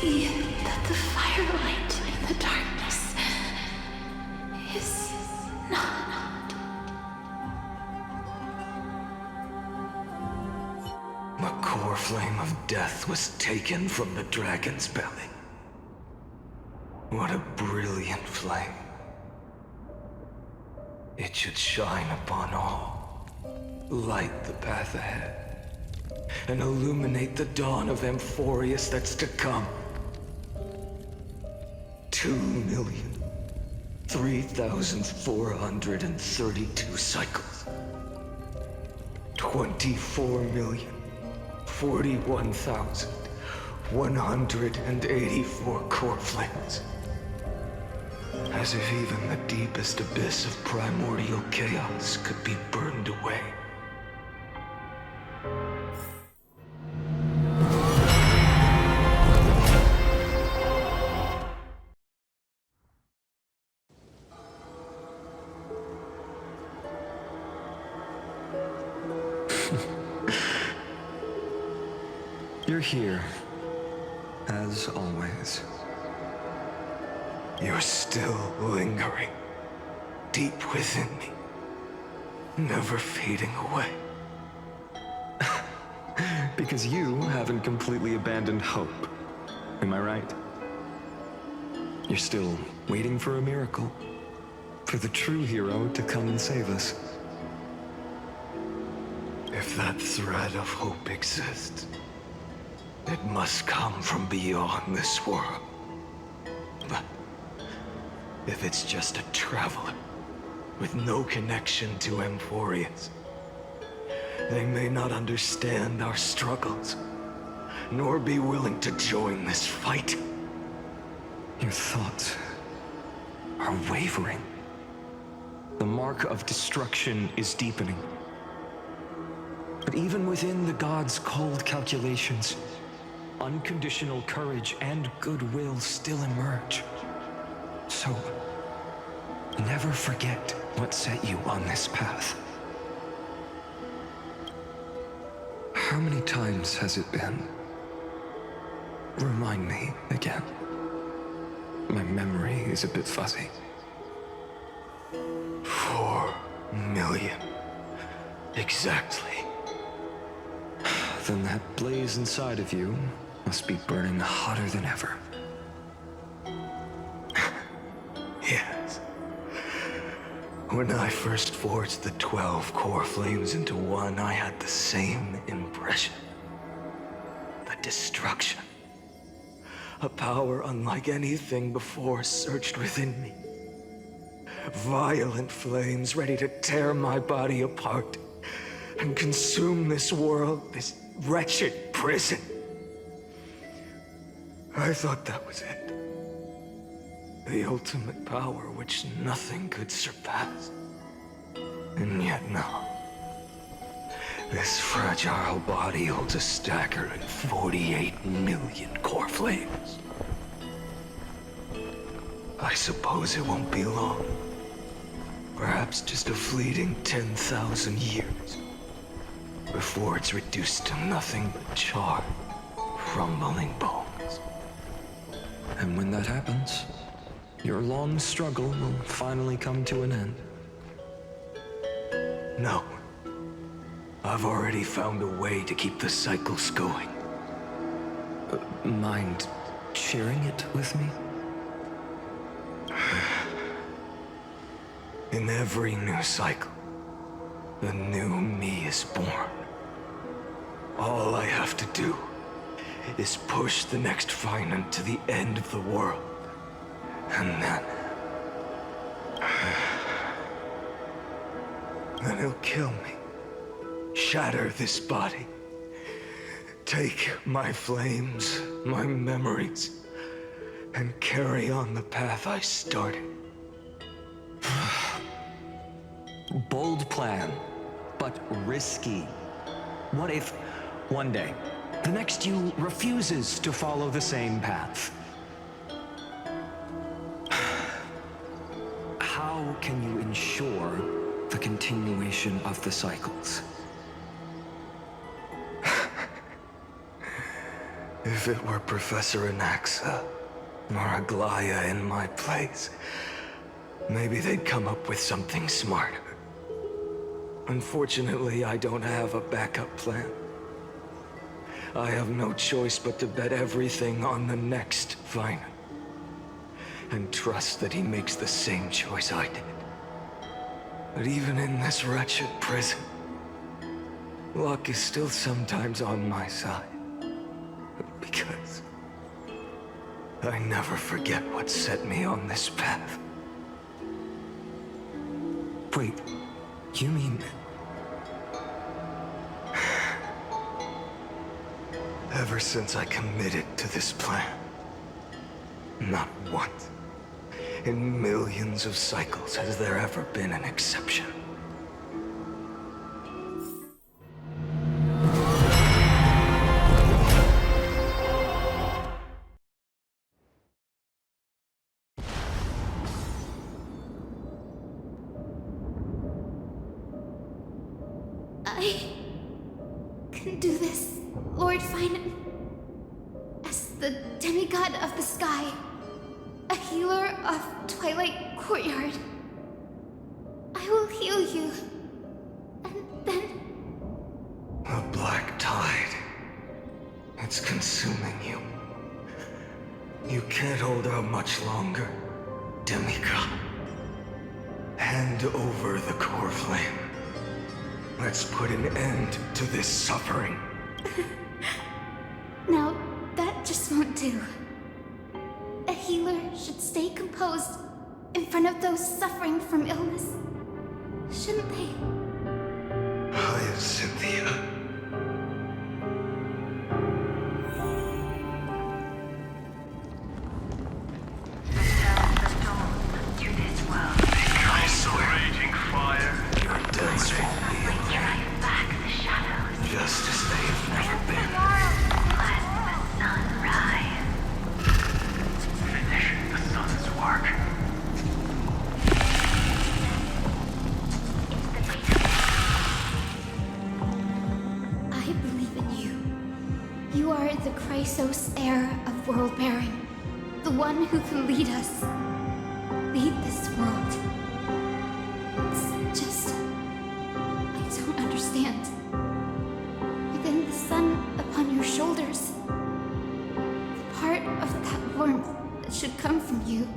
see that the firelight in the darkness is not. The core flame of death was taken from the dragon's belly. What a brilliant flame. It should shine upon all, light the path ahead, and illuminate the dawn of Amphoreus that's to come. 2,003,432 cycles. 24,041,184 core flames. As if even the deepest abyss of primordial chaos could be burned away. You're here, as always. You're still lingering, deep within me, never fading away. Because you haven't completely abandoned hope. Am I right? You're still waiting for a miracle, for the true hero to come and save us. If that thread of hope exists, it must come from beyond this world. But if it's just a traveler with no connection to Amphoreus, they may not understand our struggles, nor be willing to join this fight. Your thoughts are wavering. The mark of destruction is deepening. But even within the gods' cold calculations, unconditional courage and goodwill still emerge. So, never forget what set you on this path. How many times has it been? Remind me again. My memory is a bit fuzzy. 4 million. Exactly. Then that blaze inside of you must be burning hotter than ever. Yes. When I first forged the 12 core flames into one, I had the same impression. The destruction. A power unlike anything before surged within me. Violent flames ready to tear my body apart and consume this world, this wretched prison. I thought that was it. The ultimate power which nothing could surpass. And yet no. This fragile body holds a staggering 48 million core flames. I suppose it won't be long. Perhaps just a fleeting 10,000 years. Before it's reduced to nothing but charred, crumbling bones. And when that happens, your long struggle will finally come to an end. No. I've already found a way to keep the cycles going. Mind sharing it with me? In every new cycle, the new me is born. All I have to do is push the next Phainon to the end of the world. And then he'll kill me. Shatter this body. Take my flames, my memories, and carry on the path I started. Bold plan, but risky. What if, one day, the next you refuses to follow the same path? How can you ensure the continuation of the cycles? If it were Professor Anaxa or Aglaya in my place, maybe they'd come up with something smarter. Unfortunately, I don't have a backup plan. I have no choice but to bet everything on the next Phainon. And trust that he makes the same choice I did. But even in this wretched prison, luck is still sometimes on my side. Because I never forget what set me on this path. Wait, you mean... Ever since I committed to this plan, not once in millions of cycles has there ever been an exception. I can do this, Lord Phainon. As the demigod of the sky, a healer of Twilight Courtyard, I will heal you, and then... A black tide. It's consuming you. You can't hold out much longer, demigod. Hand over the core flame. Let's put an end to this suffering. Now, that just won't do. A healer should stay composed in front of those suffering from illness. Shouldn't they? Hi, Cynthia. Raging fire. Your deaths won't be in vain. Just as they have never been. Finish the sun's work. I believe in you. You are the Chrysos heir of world-bearing. The one who can lead us. Lead this world. It's just... I don't understand. Within the sun upon your shoulders, the part of that warmth that should come from you,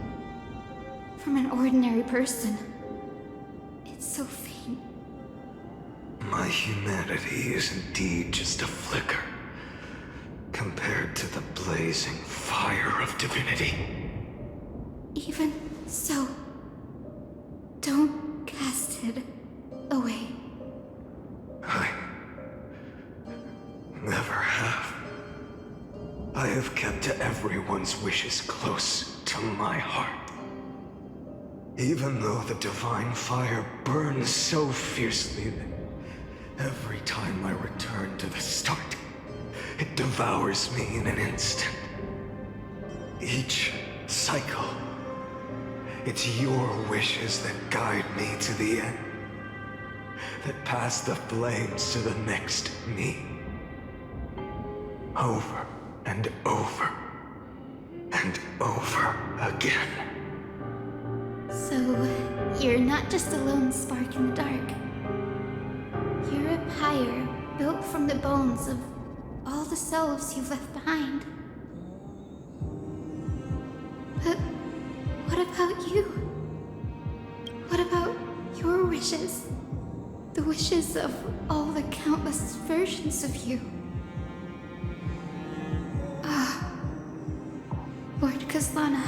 from an ordinary person, it's so faint. My humanity is indeed just a flicker compared to the blazing fire of divinity. Even so, don't cast it away. I never have. I have kept everyone's wishes close to my heart. Even though the divine fire burns so fiercely that every time I return to the start, it devours me in an instant. Each cycle, it's your wishes that guide me to the end, that pass the flames to the next me. Over and over and over again. So, you're not just a lone spark in the dark. You're a pyre built from the bones of all the selves you've left behind. But what about you? What about your wishes? The wishes of all the countless versions of you. Lord Kazlana.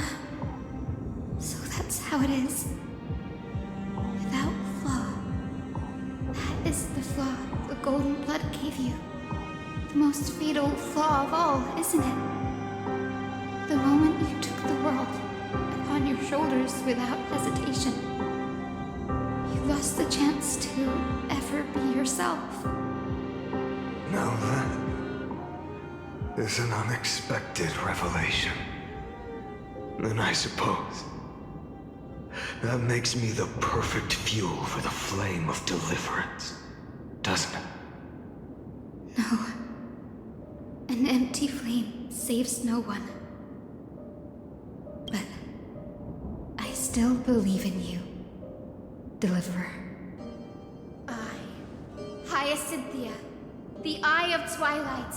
So that's how it is. Without flaw. That is the flaw the golden blood gave you. The most fatal flaw of all, isn't it? The moment you took the world upon your shoulders without hesitation. You lost the chance to ever be yourself. Now that is an unexpected revelation. Then I suppose that makes me the perfect fuel for the flame of deliverance, doesn't it? No. An empty flame saves no one. But I still believe in you, Deliverer. Hyacinthia, the Eye of Twilight.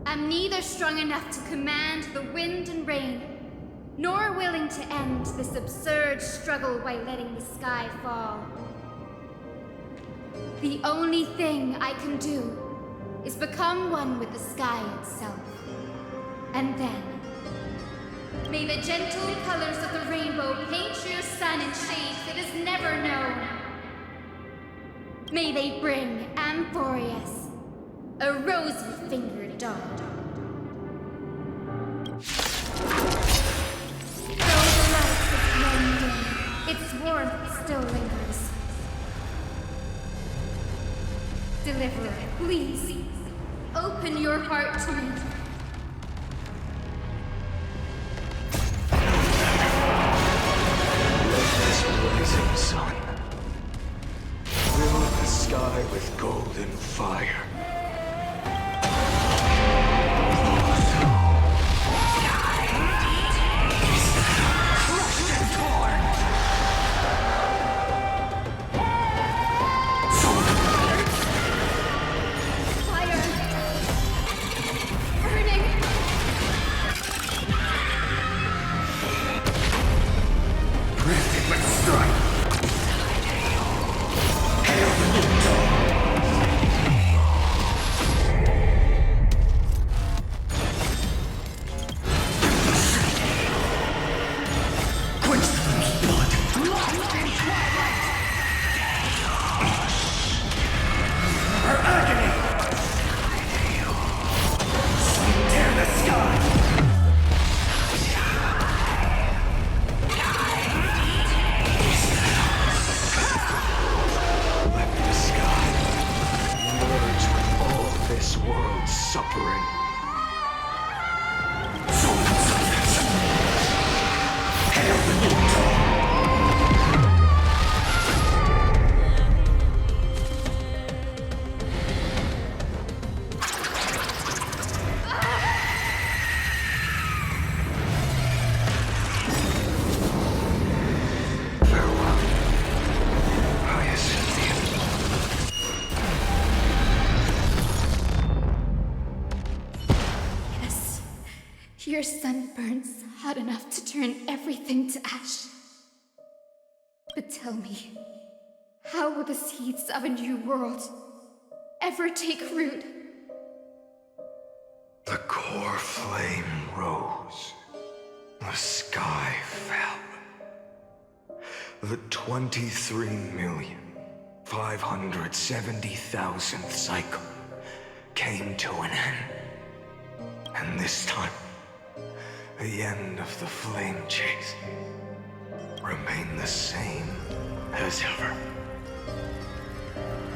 I'm neither strong enough to command the wind and rain, nor willing to end this absurd struggle by letting the sky fall. The only thing I can do is become one with the sky itself. And then, may the gentle colors of the rainbow paint your sun in shades it has never known. May they bring Amphoreus, a rosy-fingered dog. Though the light has grown dim, its warmth still lingers. Deliverer, please, open your heart to me. Let this blazing sun fill the sky with golden fire. Your sun burns hot enough to turn everything to ash. But tell me, how will the seeds of a new world ever take root? The core flame rose. The sky fell. The 23,570,000th cycle came to an end. And this time, the end of the flame chase remained the same as ever.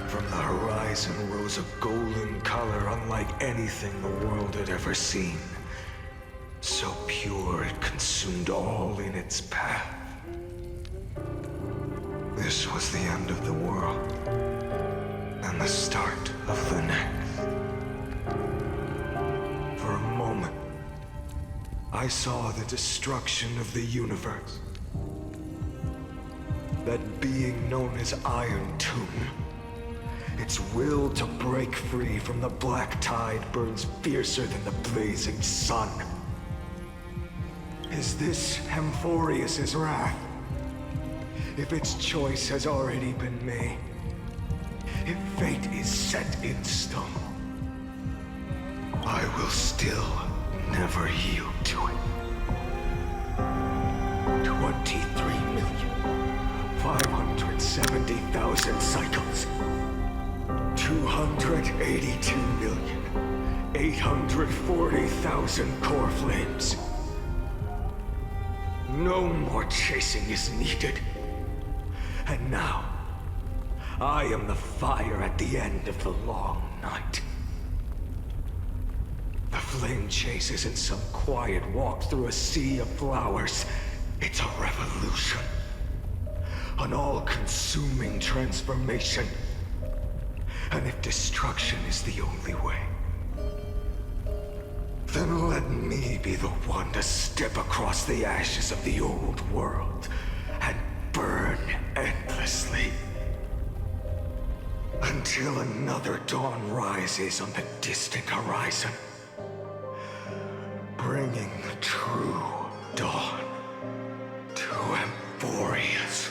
From the horizon rose a golden color unlike anything the world had ever seen. So pure it consumed all in its path. This was the end of the world, and the start of the next. For a moment, I saw the destruction of the universe. That being known as Iron Tomb, its will to break free from the black tide burns fiercer than the blazing sun. Is this Amphoreus' wrath? If its choice has already been made, if fate is set in stone, I will still never yield to it. 23,570,000 cycles. 282,840,000 core flames. No more chasing is needed. And now, I am the fire at the end of the long night. The flame chase isn't some quiet walk through a sea of flowers. It's a revolution. An all-consuming transformation. And if destruction is the only way, Then let me be the one to step across the ashes of the old world and burn endlessly. Until another dawn rises on the distant horizon, bringing the true dawn to Amphoreus.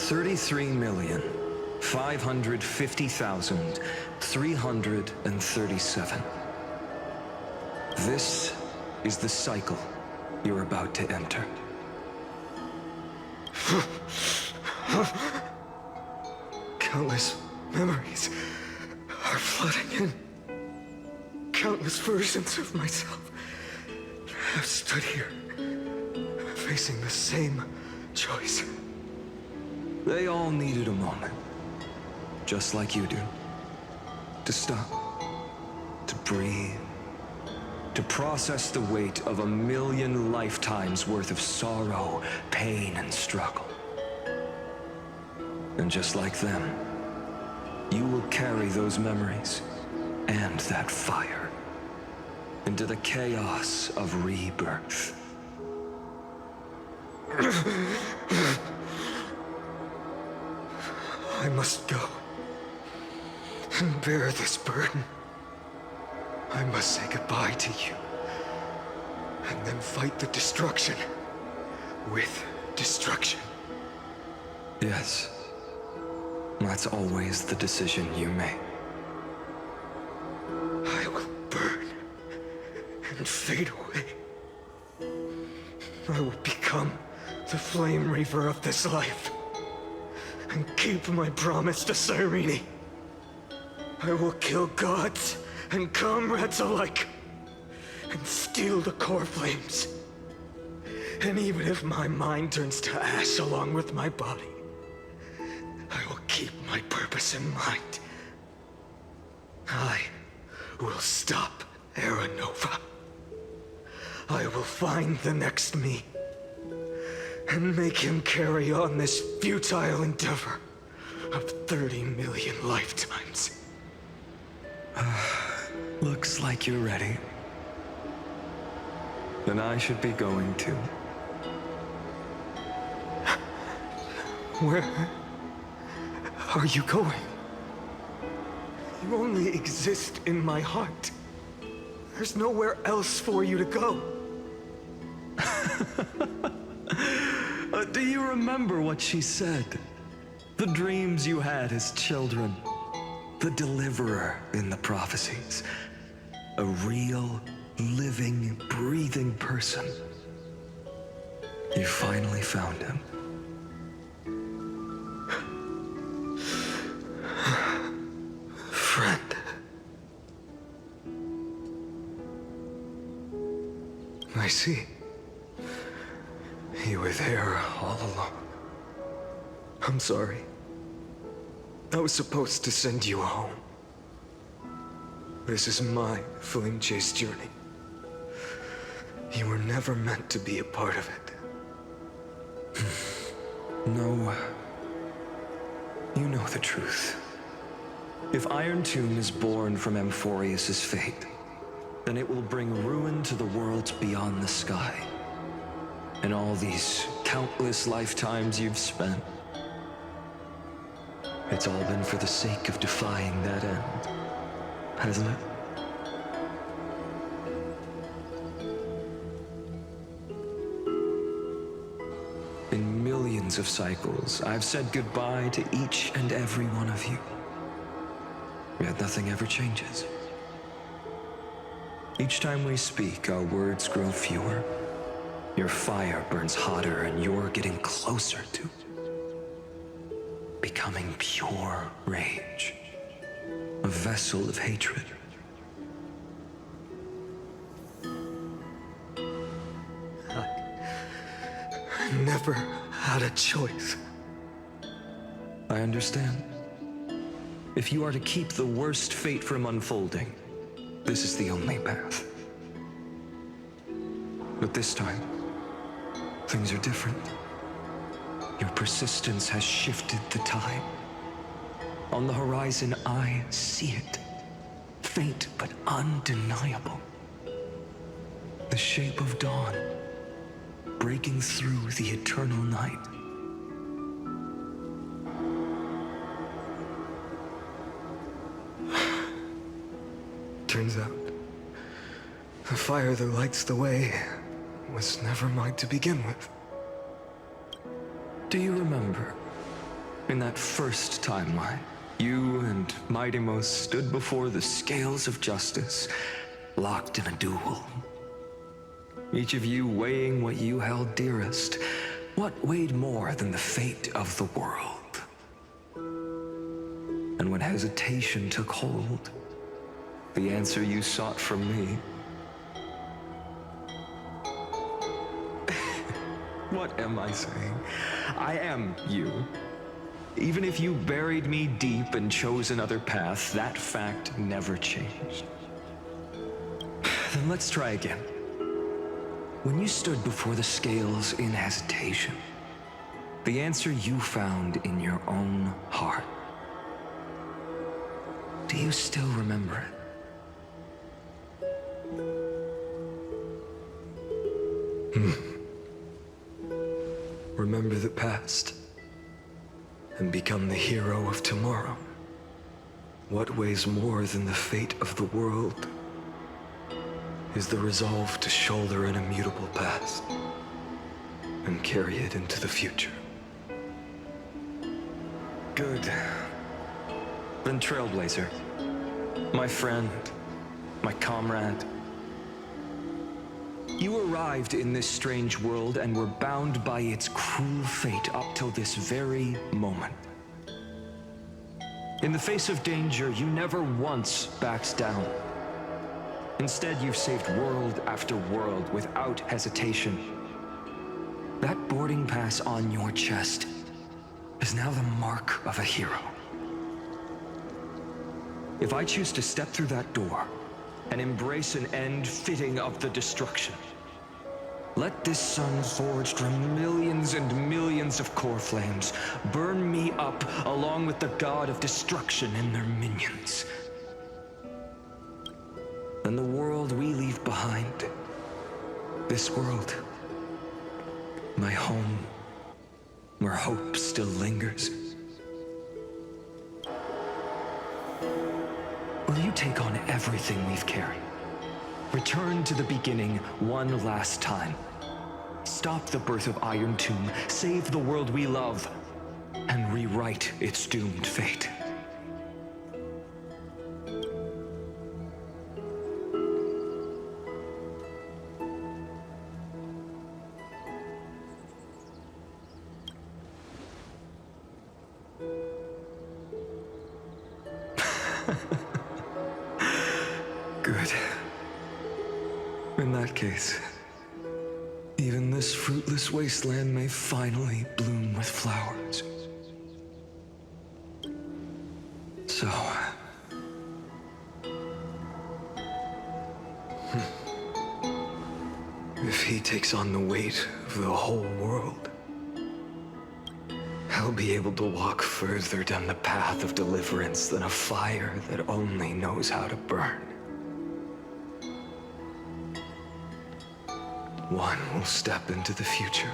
$33,550,337. This is the cycle you're about to enter. Countless memories are flooding in. Countless versions of myself have stood here, facing the same choice. They all needed a moment, just like you do. To stop, to breathe, to process the weight of 1,000,000 lifetimes worth of sorrow, pain, and struggle. And just like them, you will carry those memories and that fire into the chaos of rebirth. I must go and bear this burden. I must say goodbye to you, and then fight the destruction with destruction. Yes, that's always the decision you make. I will burn and fade away. I will become the flame reaver of this life and keep my promise to Cyrene. I will kill gods and comrades alike and steal the core flames. And even if my mind turns to ash along with my body, I will keep my purpose in mind. I will stop Era Nova. I will find the next me and make him carry on this futile endeavor of 30 million lifetimes. Looks like you're ready. Then I should be going too. Where are you going? You only exist in my heart. There's nowhere else for you to go. Do you remember what she said? The dreams you had as children. The deliverer in the prophecies. A real, living, breathing person. You finally found him. Friend. I see. You were there all along. I'm sorry. I was supposed to send you home. This is my flame chase journey. You were never meant to be a part of it. No. You know the truth. If Iron Tomb is born from Amphoreus' fate, then it will bring ruin to the worlds beyond the sky. And all these countless lifetimes you've spent, it's all been for the sake of defying that end, hasn't it? In millions of cycles, I've said goodbye to each and every one of you. Yet nothing ever changes. Each time we speak, our words grow fewer. Your fire burns hotter, and you're getting closer to becoming pure rage. A vessel of hatred. I never had a choice. I understand. If you are to keep the worst fate from unfolding, This is the only path. But this time, things are different. Your persistence has shifted the time. On the horizon, I see it. Faint but undeniable. The shape of dawn, breaking through the eternal night. Turns out, the fire that lights the way was never mine to begin with. Do you remember, in that first timeline, you and Mightymost stood before the scales of justice, locked in a duel? Each of you weighing what you held dearest. What weighed more than the fate of the world? And when hesitation took hold, the answer you sought from me. What am I saying? I am you. Even if you buried me deep and chose another path, that fact never changed. Then let's try again. When you stood before the scales in hesitation, the answer you found in your own heart. Do you still remember it? Remember the past and become the hero of tomorrow. What weighs more than the fate of the world is the resolve to shoulder an immutable past and carry it into the future. Good. Then Trailblazer, my friend, my comrade, you arrived in this strange world and were bound by its cruel fate up till this very moment. In the face of danger, you never once backed down. Instead, you've saved world after world without hesitation. That boarding pass on your chest is now the mark of a hero. If I choose to step through that door and embrace an end fitting of the destruction, let this sun forged from millions and millions of core flames burn me up along with the god of destruction and their minions. Then the world we leave behind, this world, my home, where hope still lingers. Will you take on everything we've carried? Return to the beginning one last time. Stop the birth of Iron Tomb, save the world we love, and rewrite its doomed fate. Good. In that case, even this fruitless wasteland may finally bloom with flowers. So... if he takes on the weight of the whole world, I'll be able to walk further down the path of deliverance than a fire that only knows how to burn. One will step into the future.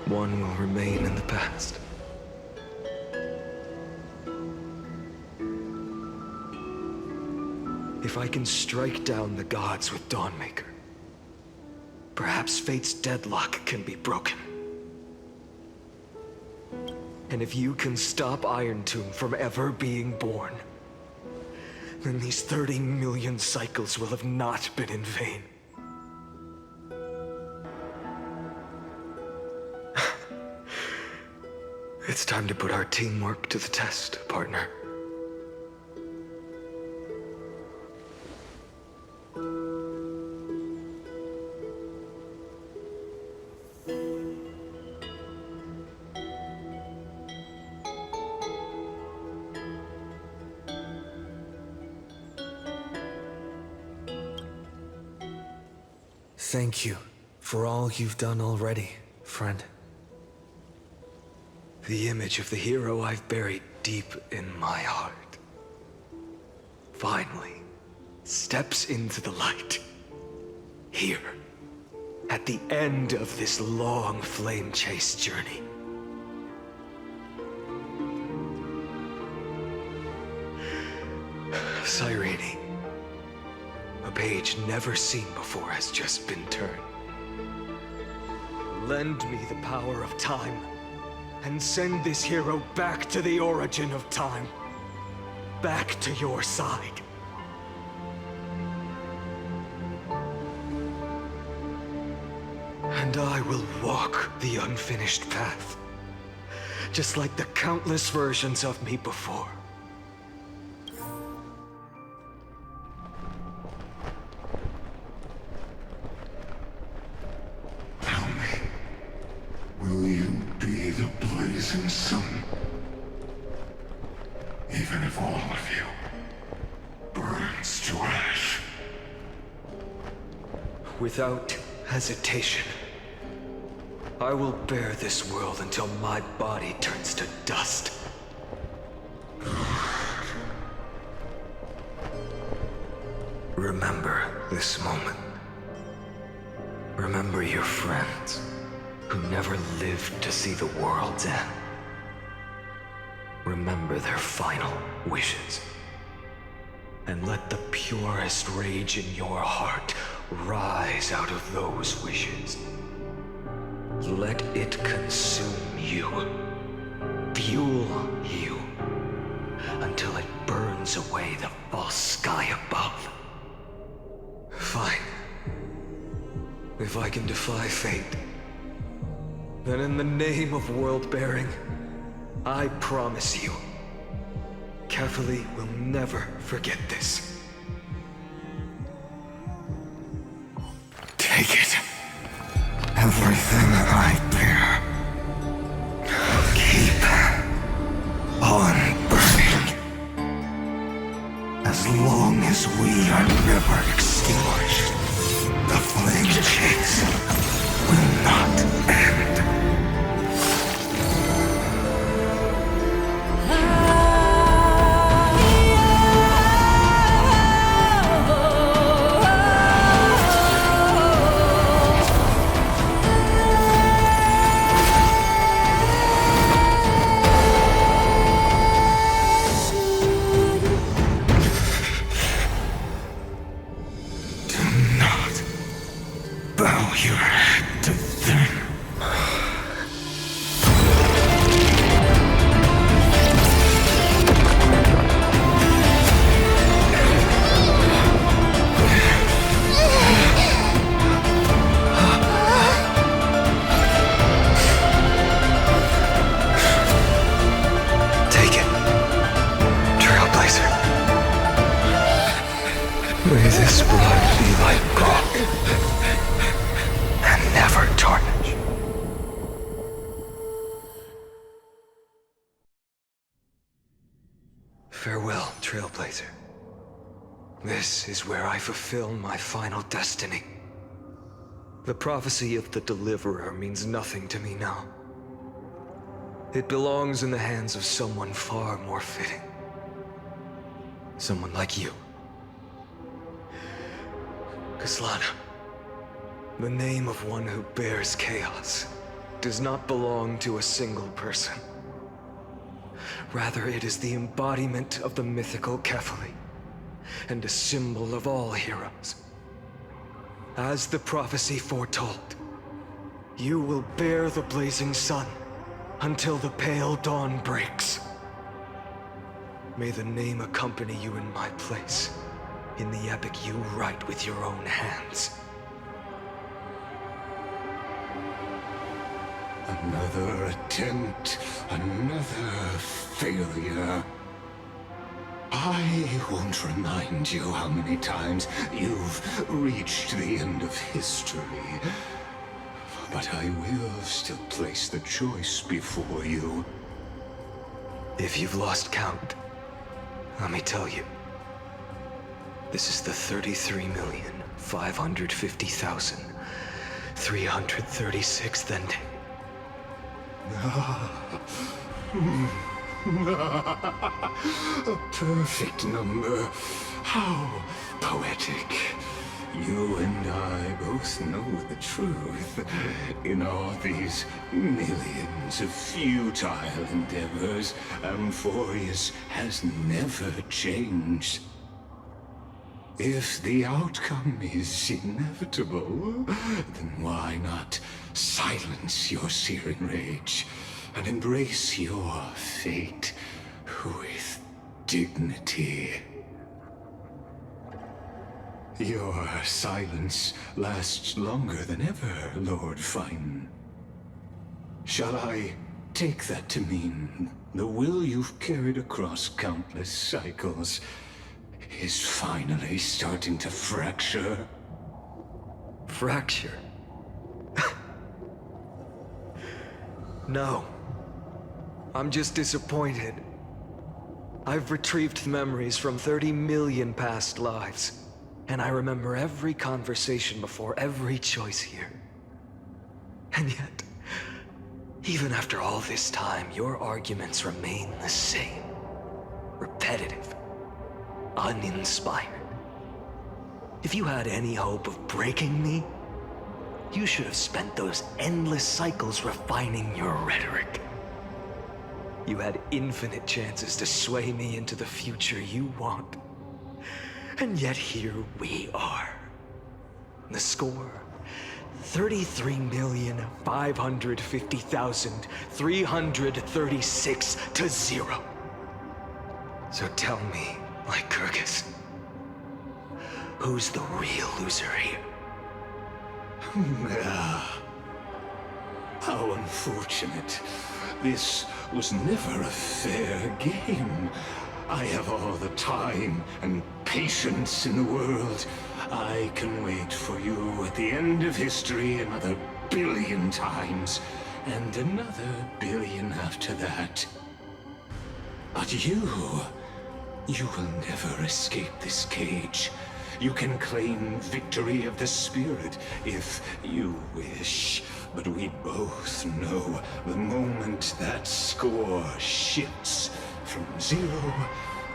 One will remain in the past. If I can strike down the gods with Dawnmaker, perhaps fate's deadlock can be broken. And if you can stop Iron Tomb from ever being born, then these 30 million cycles will have not been in vain. It's time to put our teamwork to the test, partner. Thank you for all you've done already, friend. The image of the hero I've buried deep in my heart finally steps into the light. Here, at the end of this long flame chase journey. Cyrene, a page never seen before has just been turned. Lend me the power of time, and send this hero back to the origin of time. Back to your side. And I will walk the unfinished path, just like the countless versions of me before. Tell me, will you be the blazing sun? Even if all of you burns to ash. Without hesitation, I will bear this world until my body turns to dust. Remember this moment. Remember your friends who never lived to see the world's end. Remember their final wishes. And let the purest rage in your heart rise out of those wishes. Let it consume you, fuel you, until it burns away the false sky above. Fine. If I can defy fate, then in the name of world-bearing, I promise you, Kefali will never forget this. Take it. Everything I bear. Keep on burning. As long as we are never extinguished, the flame chase will not end. May this blood be like gold, and never tarnish. Farewell, Trailblazer. This is where I fulfill my final destiny. The prophecy of the Deliverer means nothing to me now. It belongs in the hands of someone far more fitting. Someone like you. Kaslana, the name of one who bears chaos does not belong to a single person. Rather, it is the embodiment of the mythical Kefali, and a symbol of all heroes. As the prophecy foretold, you will bear the blazing sun until the pale dawn breaks. May the name accompany you in my place, in the epic you write with your own hands. Another attempt, another failure. I won't remind you how many times you've reached the end of history. But I will still place the choice before you. If you've lost count, let me tell you. This is the 33,550,000 336th ending. A perfect number. How poetic. You and I both know the truth. In all these millions of futile endeavors, Amphoreus has never changed. If the outcome is inevitable, then why not silence your searing rage and embrace your fate with dignity? Your silence lasts longer than ever, Lord Phainon. Shall I take that to mean the will you've carried across countless cycles is finally starting to fracture? Fracture? No. I'm just disappointed. I've retrieved memories from 30 million past lives, and I remember every conversation before every choice here. And yet, even after all this time, your arguments remain the same. Repetitive. Uninspired. If you had any hope of breaking me, you should have spent those endless cycles refining your rhetoric. You had infinite chances to sway me into the future you want. And yet here we are. The score, 33,550,336 to 0. So tell me, Lycurgus, who's the real loser here? How unfortunate. This was never a fair game. I have all the time and patience in the world. I can wait for you at the end of history another billion times, and another billion after that. But you will never escape this cage. You can claim victory of the spirit if you wish. But we both know the moment that score shifts from 0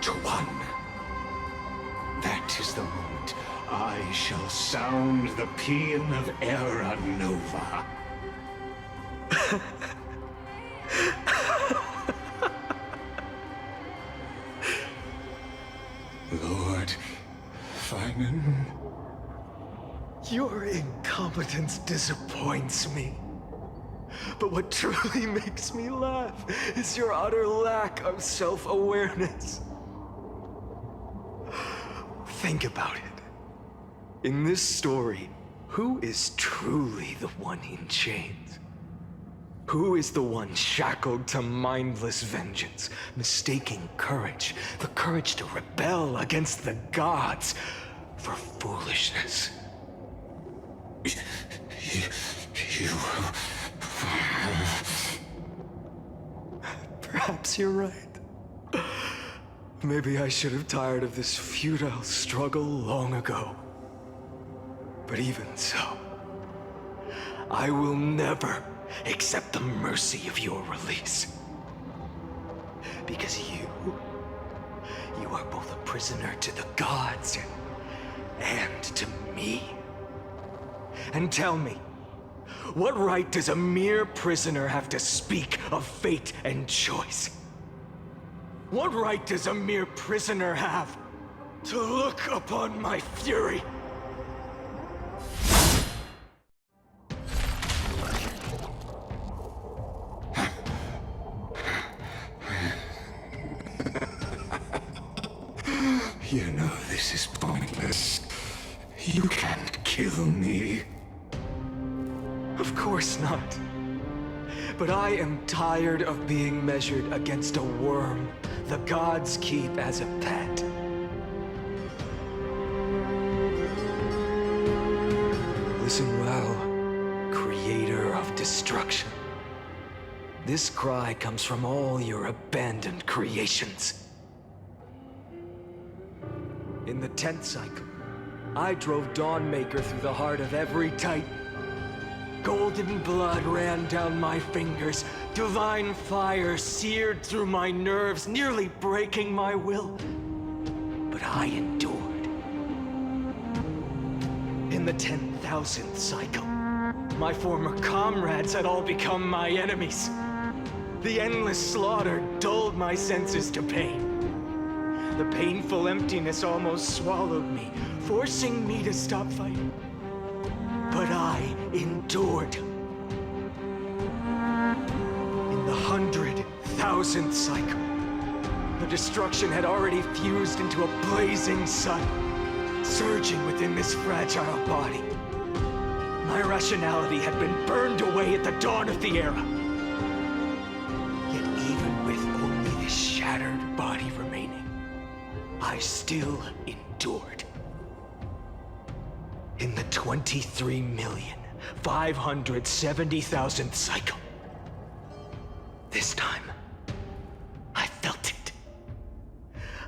to 1. That is the moment I shall sound the paean of Era Nova. Lord Phainon. Your incompetence disappoints me. But what truly makes me laugh is your utter lack of self-awareness. Think about it. In this story, who is truly the one in chains? Who is the one shackled to mindless vengeance, mistaking courage, the courage to rebel against the gods, for foolishness? You... Perhaps you're right. Maybe I should have tired of this futile struggle long ago. But even so, I will never accept the mercy of your release. Because you are both a prisoner to the gods and to me. And tell me, what right does a mere prisoner have to speak of fate and choice? What right does a mere prisoner have to look upon my fury? You know this is pointless. You can't kill me. Of course not. But I am tired of being measured against a worm the gods keep as a pet. Listen well, creator of destruction. This cry comes from all your abandoned creations. In the 10th cycle, I drove Dawnmaker through the heart of every Titan. golden blood ran down my fingers. Divine fire seared through my nerves, nearly breaking my will. But I endured. In the 10,000th cycle, my former comrades had all become my enemies. The endless slaughter dulled my senses to pain. The painful emptiness almost swallowed me, forcing me to stop fighting. But I endured. In the 100,000th cycle, the destruction had already fused into a blazing sun, surging within this fragile body. My rationality had been burned away at the dawn of the era. Yet even with only this shattered body remaining, I still endured. In the 23,570,000th cycle, this time, I felt it.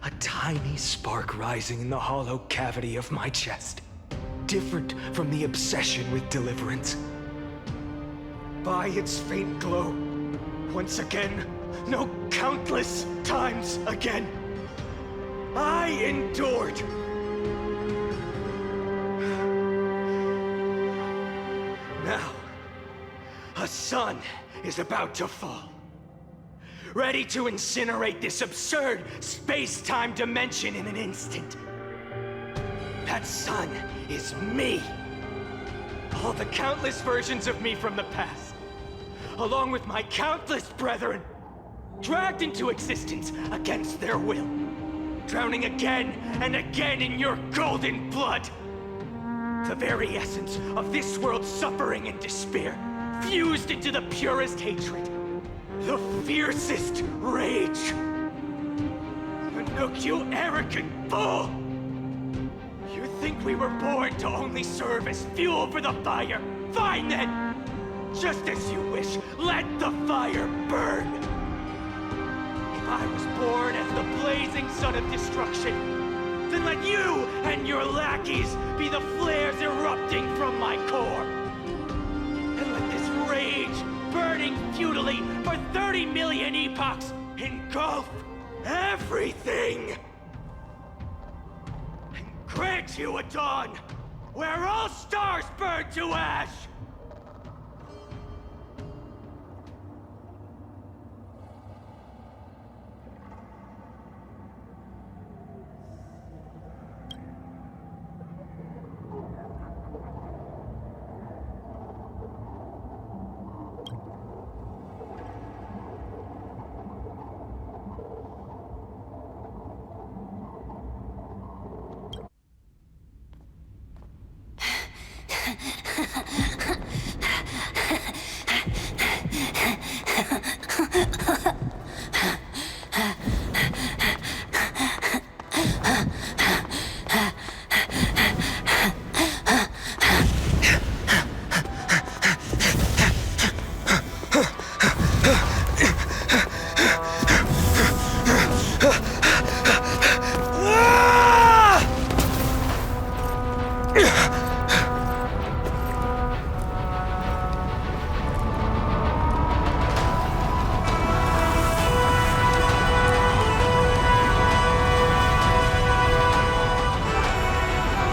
A tiny spark rising in the hollow cavity of my chest, different from the obsession with deliverance. By its faint glow, once again, no, countless times again, I endured. Now, a sun is about to fall, ready to incinerate this absurd space-time dimension in an instant. That sun is me. All the countless versions of me from the past, along with my countless brethren, dragged into existence against their will, drowning again and again in your golden blood. The very essence of this world's suffering and despair, fused into the purest hatred, the fiercest rage. Nook, you arrogant fool! You think we were born to only serve as fuel for the fire? Fine then! Just as you wish, let the fire burn! If I was born as the blazing sun of destruction, then let you and your lackeys be the flares erupting from my core. And let this rage, burning futilely for 30 million epochs, engulf everything. And grant you a dawn where all stars burn to ash.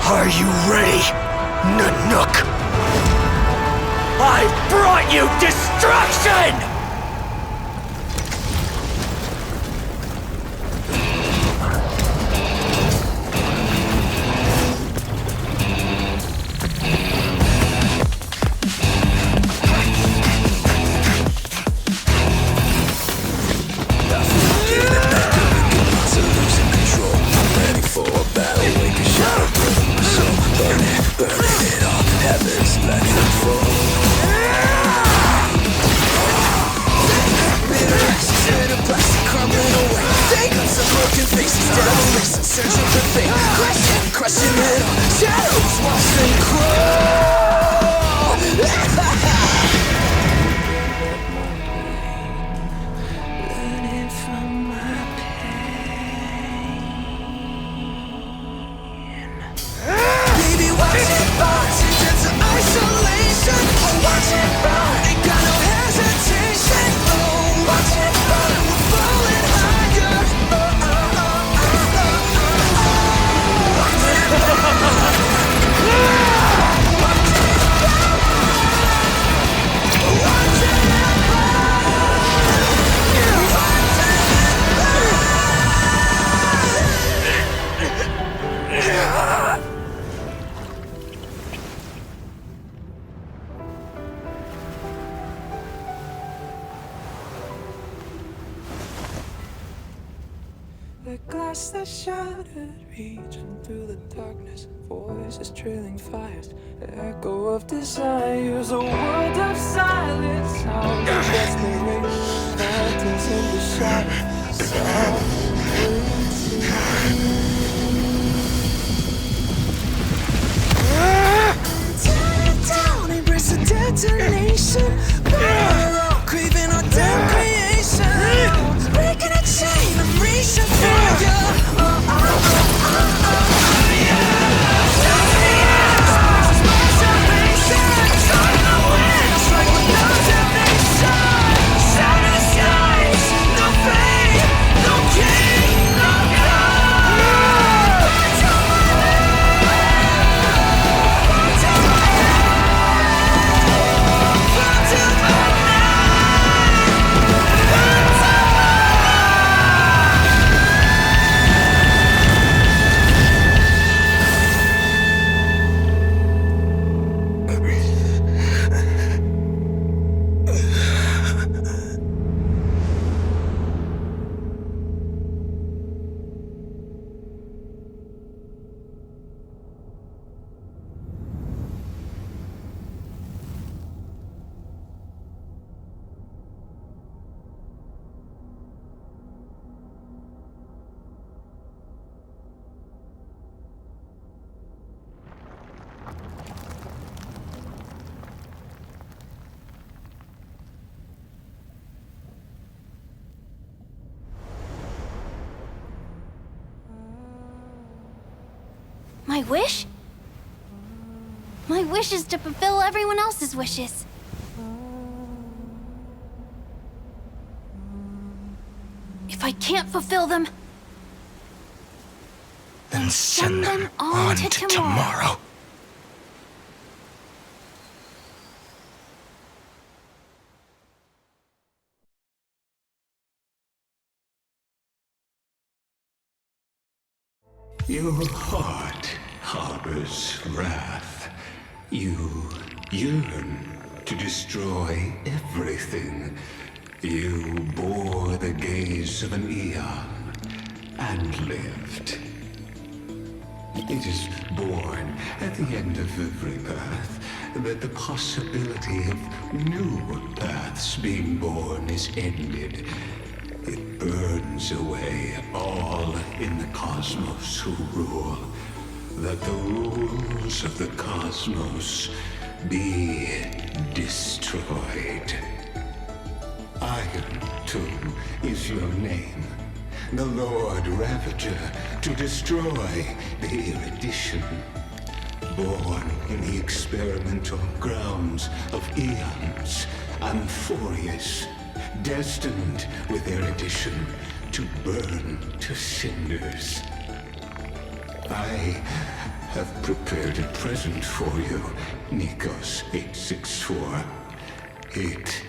Are you ready, Nanook? I brought you destruction! Isolation, watch it burn. Ain't got no hesitation. Oh, watch it burn. We're falling higher. Watch it burn. Watch it burn. The glass that shattered, reaching through the darkness, voices trailing fires, the echo of desires, a world of silence, sounds of desperation, phantoms in the shadow, tear it down, embrace the detonation, craving our damn creation, breaking a chain, I'm reaching for you. My wish? My wish is to fulfill everyone else's wishes. If I can't fulfill them, then send them on to tomorrow. Your heart harbors wrath. You yearn to destroy everything. You bore the gaze of an eon and lived. It is born at the end of every path that the possibility of new paths being born is ended. It burns away all in the cosmos who rule, that the rules of the cosmos be destroyed. Iron, too, is your name. The Lord Ravager, to destroy the erudition. Born in the experimental grounds of eons, Amphoreus, destined with erudition to burn to cinders. I have prepared a present for you, Nikos 864. It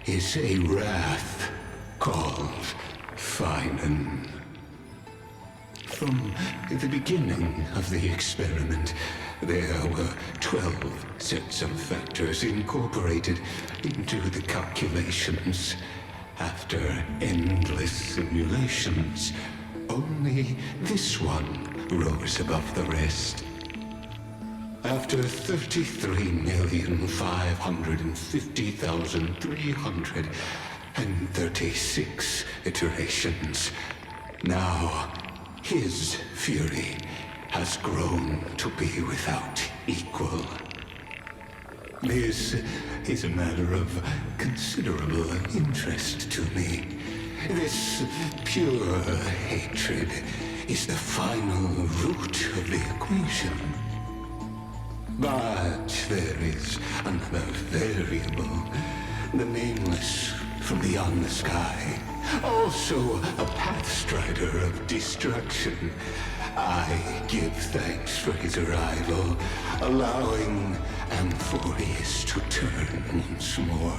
is a wrath called Phainon. From the beginning of the experiment, there were 12 sets of factors incorporated into the calculations. After endless simulations, only this one rose above the rest. After 33,550,336 iterations, now his fury has grown to be without equal. This is a matter of considerable interest to me. This pure hatred is the final root of the equation. But there is another variable. The nameless from beyond the sky. Also a pathstrider of destruction. I give thanks for his arrival, allowing Amphoreus to turn once more.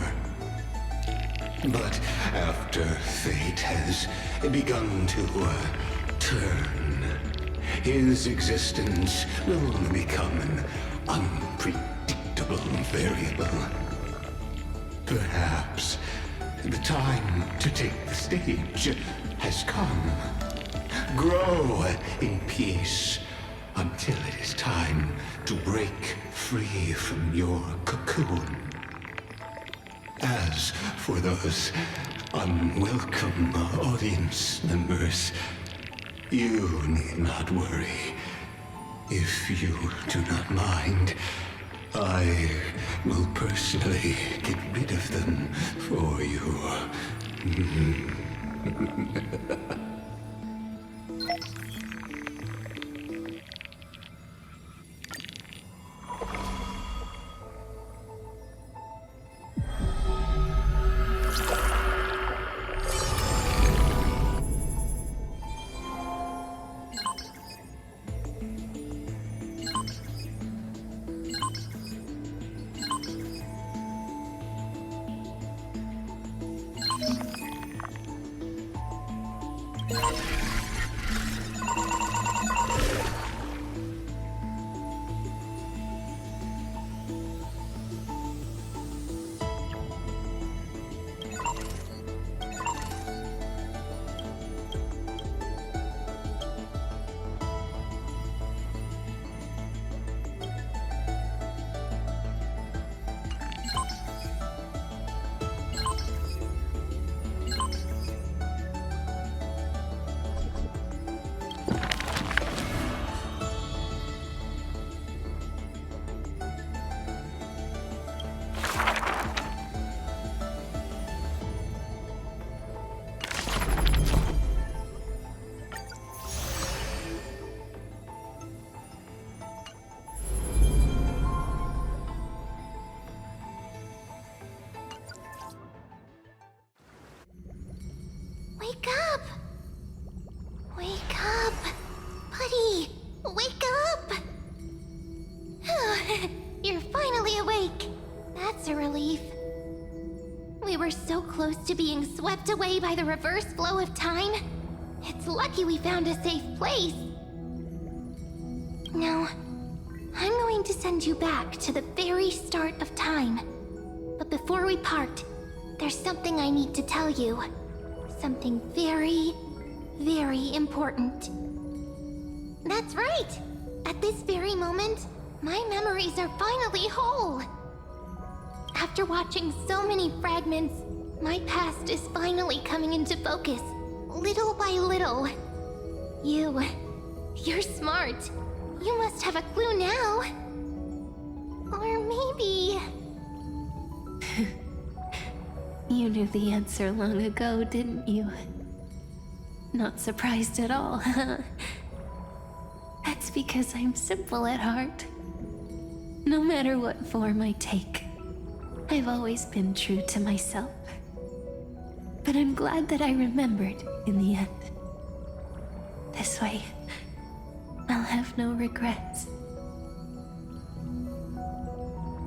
But after fate has begun to turn, his existence will become an unpredictable variable. Perhaps the time to take the stage has come. Grow in peace until it is time to break free from your cocoon. As for those unwelcome audience members, you need not worry. If you do not mind, I will personally get rid of them for you. Wake up! Wake up! Buddy! Wake up! You're finally awake. That's a relief. We were so close to being swept away by the reverse flow of time. It's lucky we found a safe place. Now, I'm going to send you back to the very start of time. But before we part, there's something I need to tell you. Something very, very important. That's right! At this very moment, my memories are finally whole. After watching so many fragments, my past is finally coming into focus, little by little. You're smart. You must have a clue now. Or maybe... You knew the answer long ago, didn't you? Not surprised at all, huh? That's because I'm simple at heart. No matter what form I take, I've always been true to myself. But I'm glad that I remembered in the end. This way, I'll have no regrets.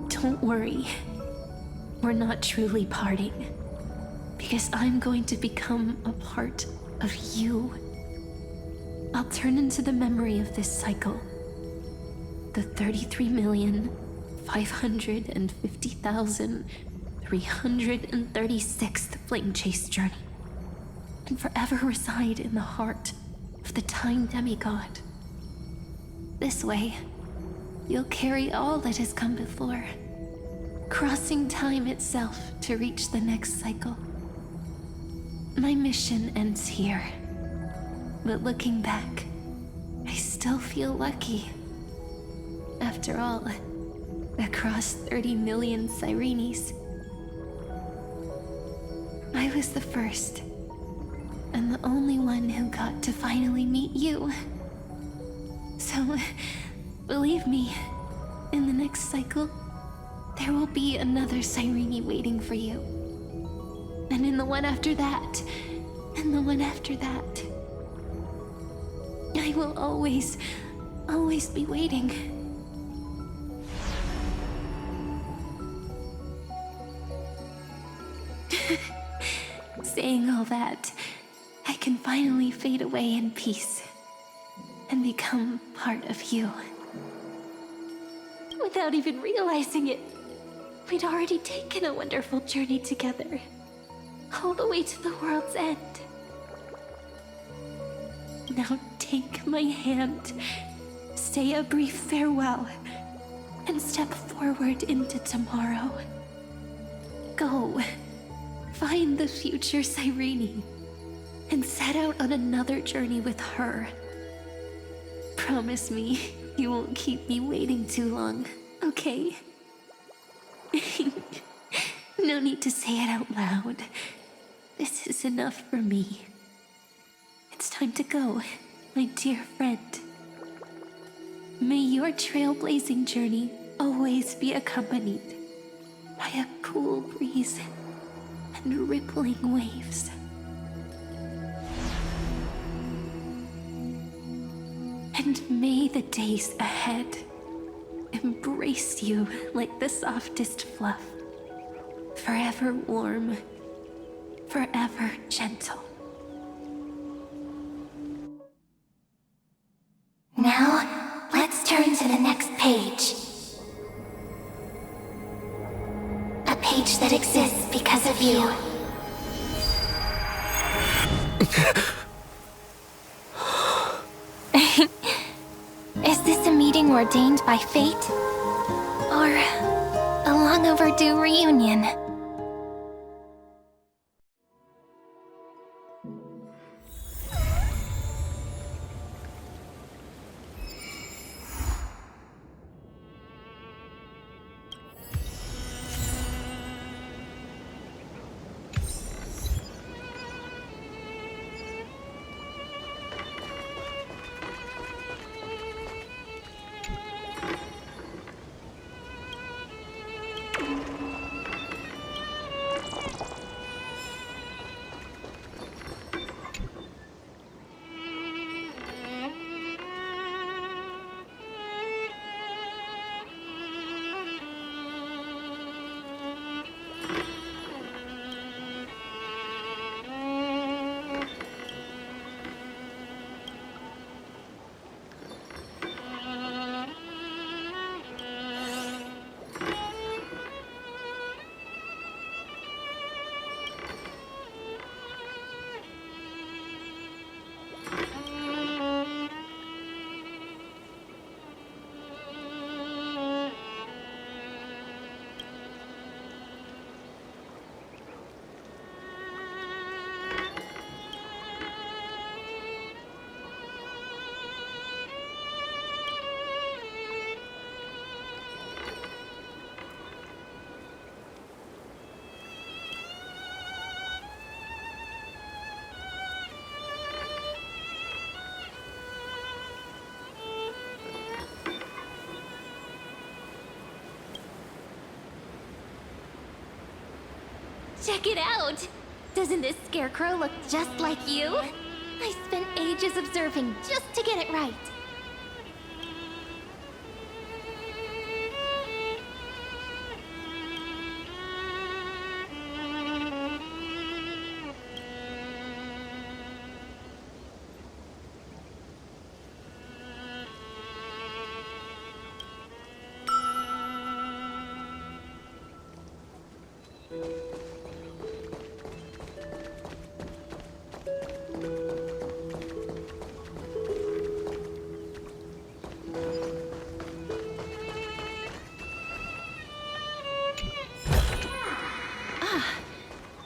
Don't worry. We're not truly parting, because I'm going to become a part of you. I'll turn into the memory of this cycle, the 33,550,336th Flame Chase journey, and forever reside in the heart of the Time Demigod. This way, you'll carry all that has come before, crossing time itself to reach the next cycle. My mission ends here, but looking back, I still feel lucky. After all, across 30 million Sirenes, I was the first, and the only one who got to finally meet you. So, believe me, In the next cycle, there will be another Cyrene waiting for you. And in the one after that, and the one after that. I will always be waiting. Saying all that, I can finally fade away in peace and become part of you. Without even realizing it, we'd already taken a wonderful journey together, all the way to the world's end. Now take my hand, say a brief farewell, and step forward into tomorrow. Go, find the future Cyrene, and set out on another journey with her. Promise me you won't keep me waiting too long, okay? No need to say it out loud. This is enough for me. It's time to go, my dear friend. May your trailblazing journey always be accompanied by a cool breeze and rippling waves. And may the days ahead embrace you like the softest fluff, forever warm, forever gentle. Now, let's turn to the next page. A page that exists because of you. Is this a meeting ordained by fate? Or a long overdue reunion? Check it out! Doesn't this scarecrow look just like you? I spent ages observing just to get it right.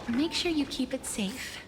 Make sure you keep it safe.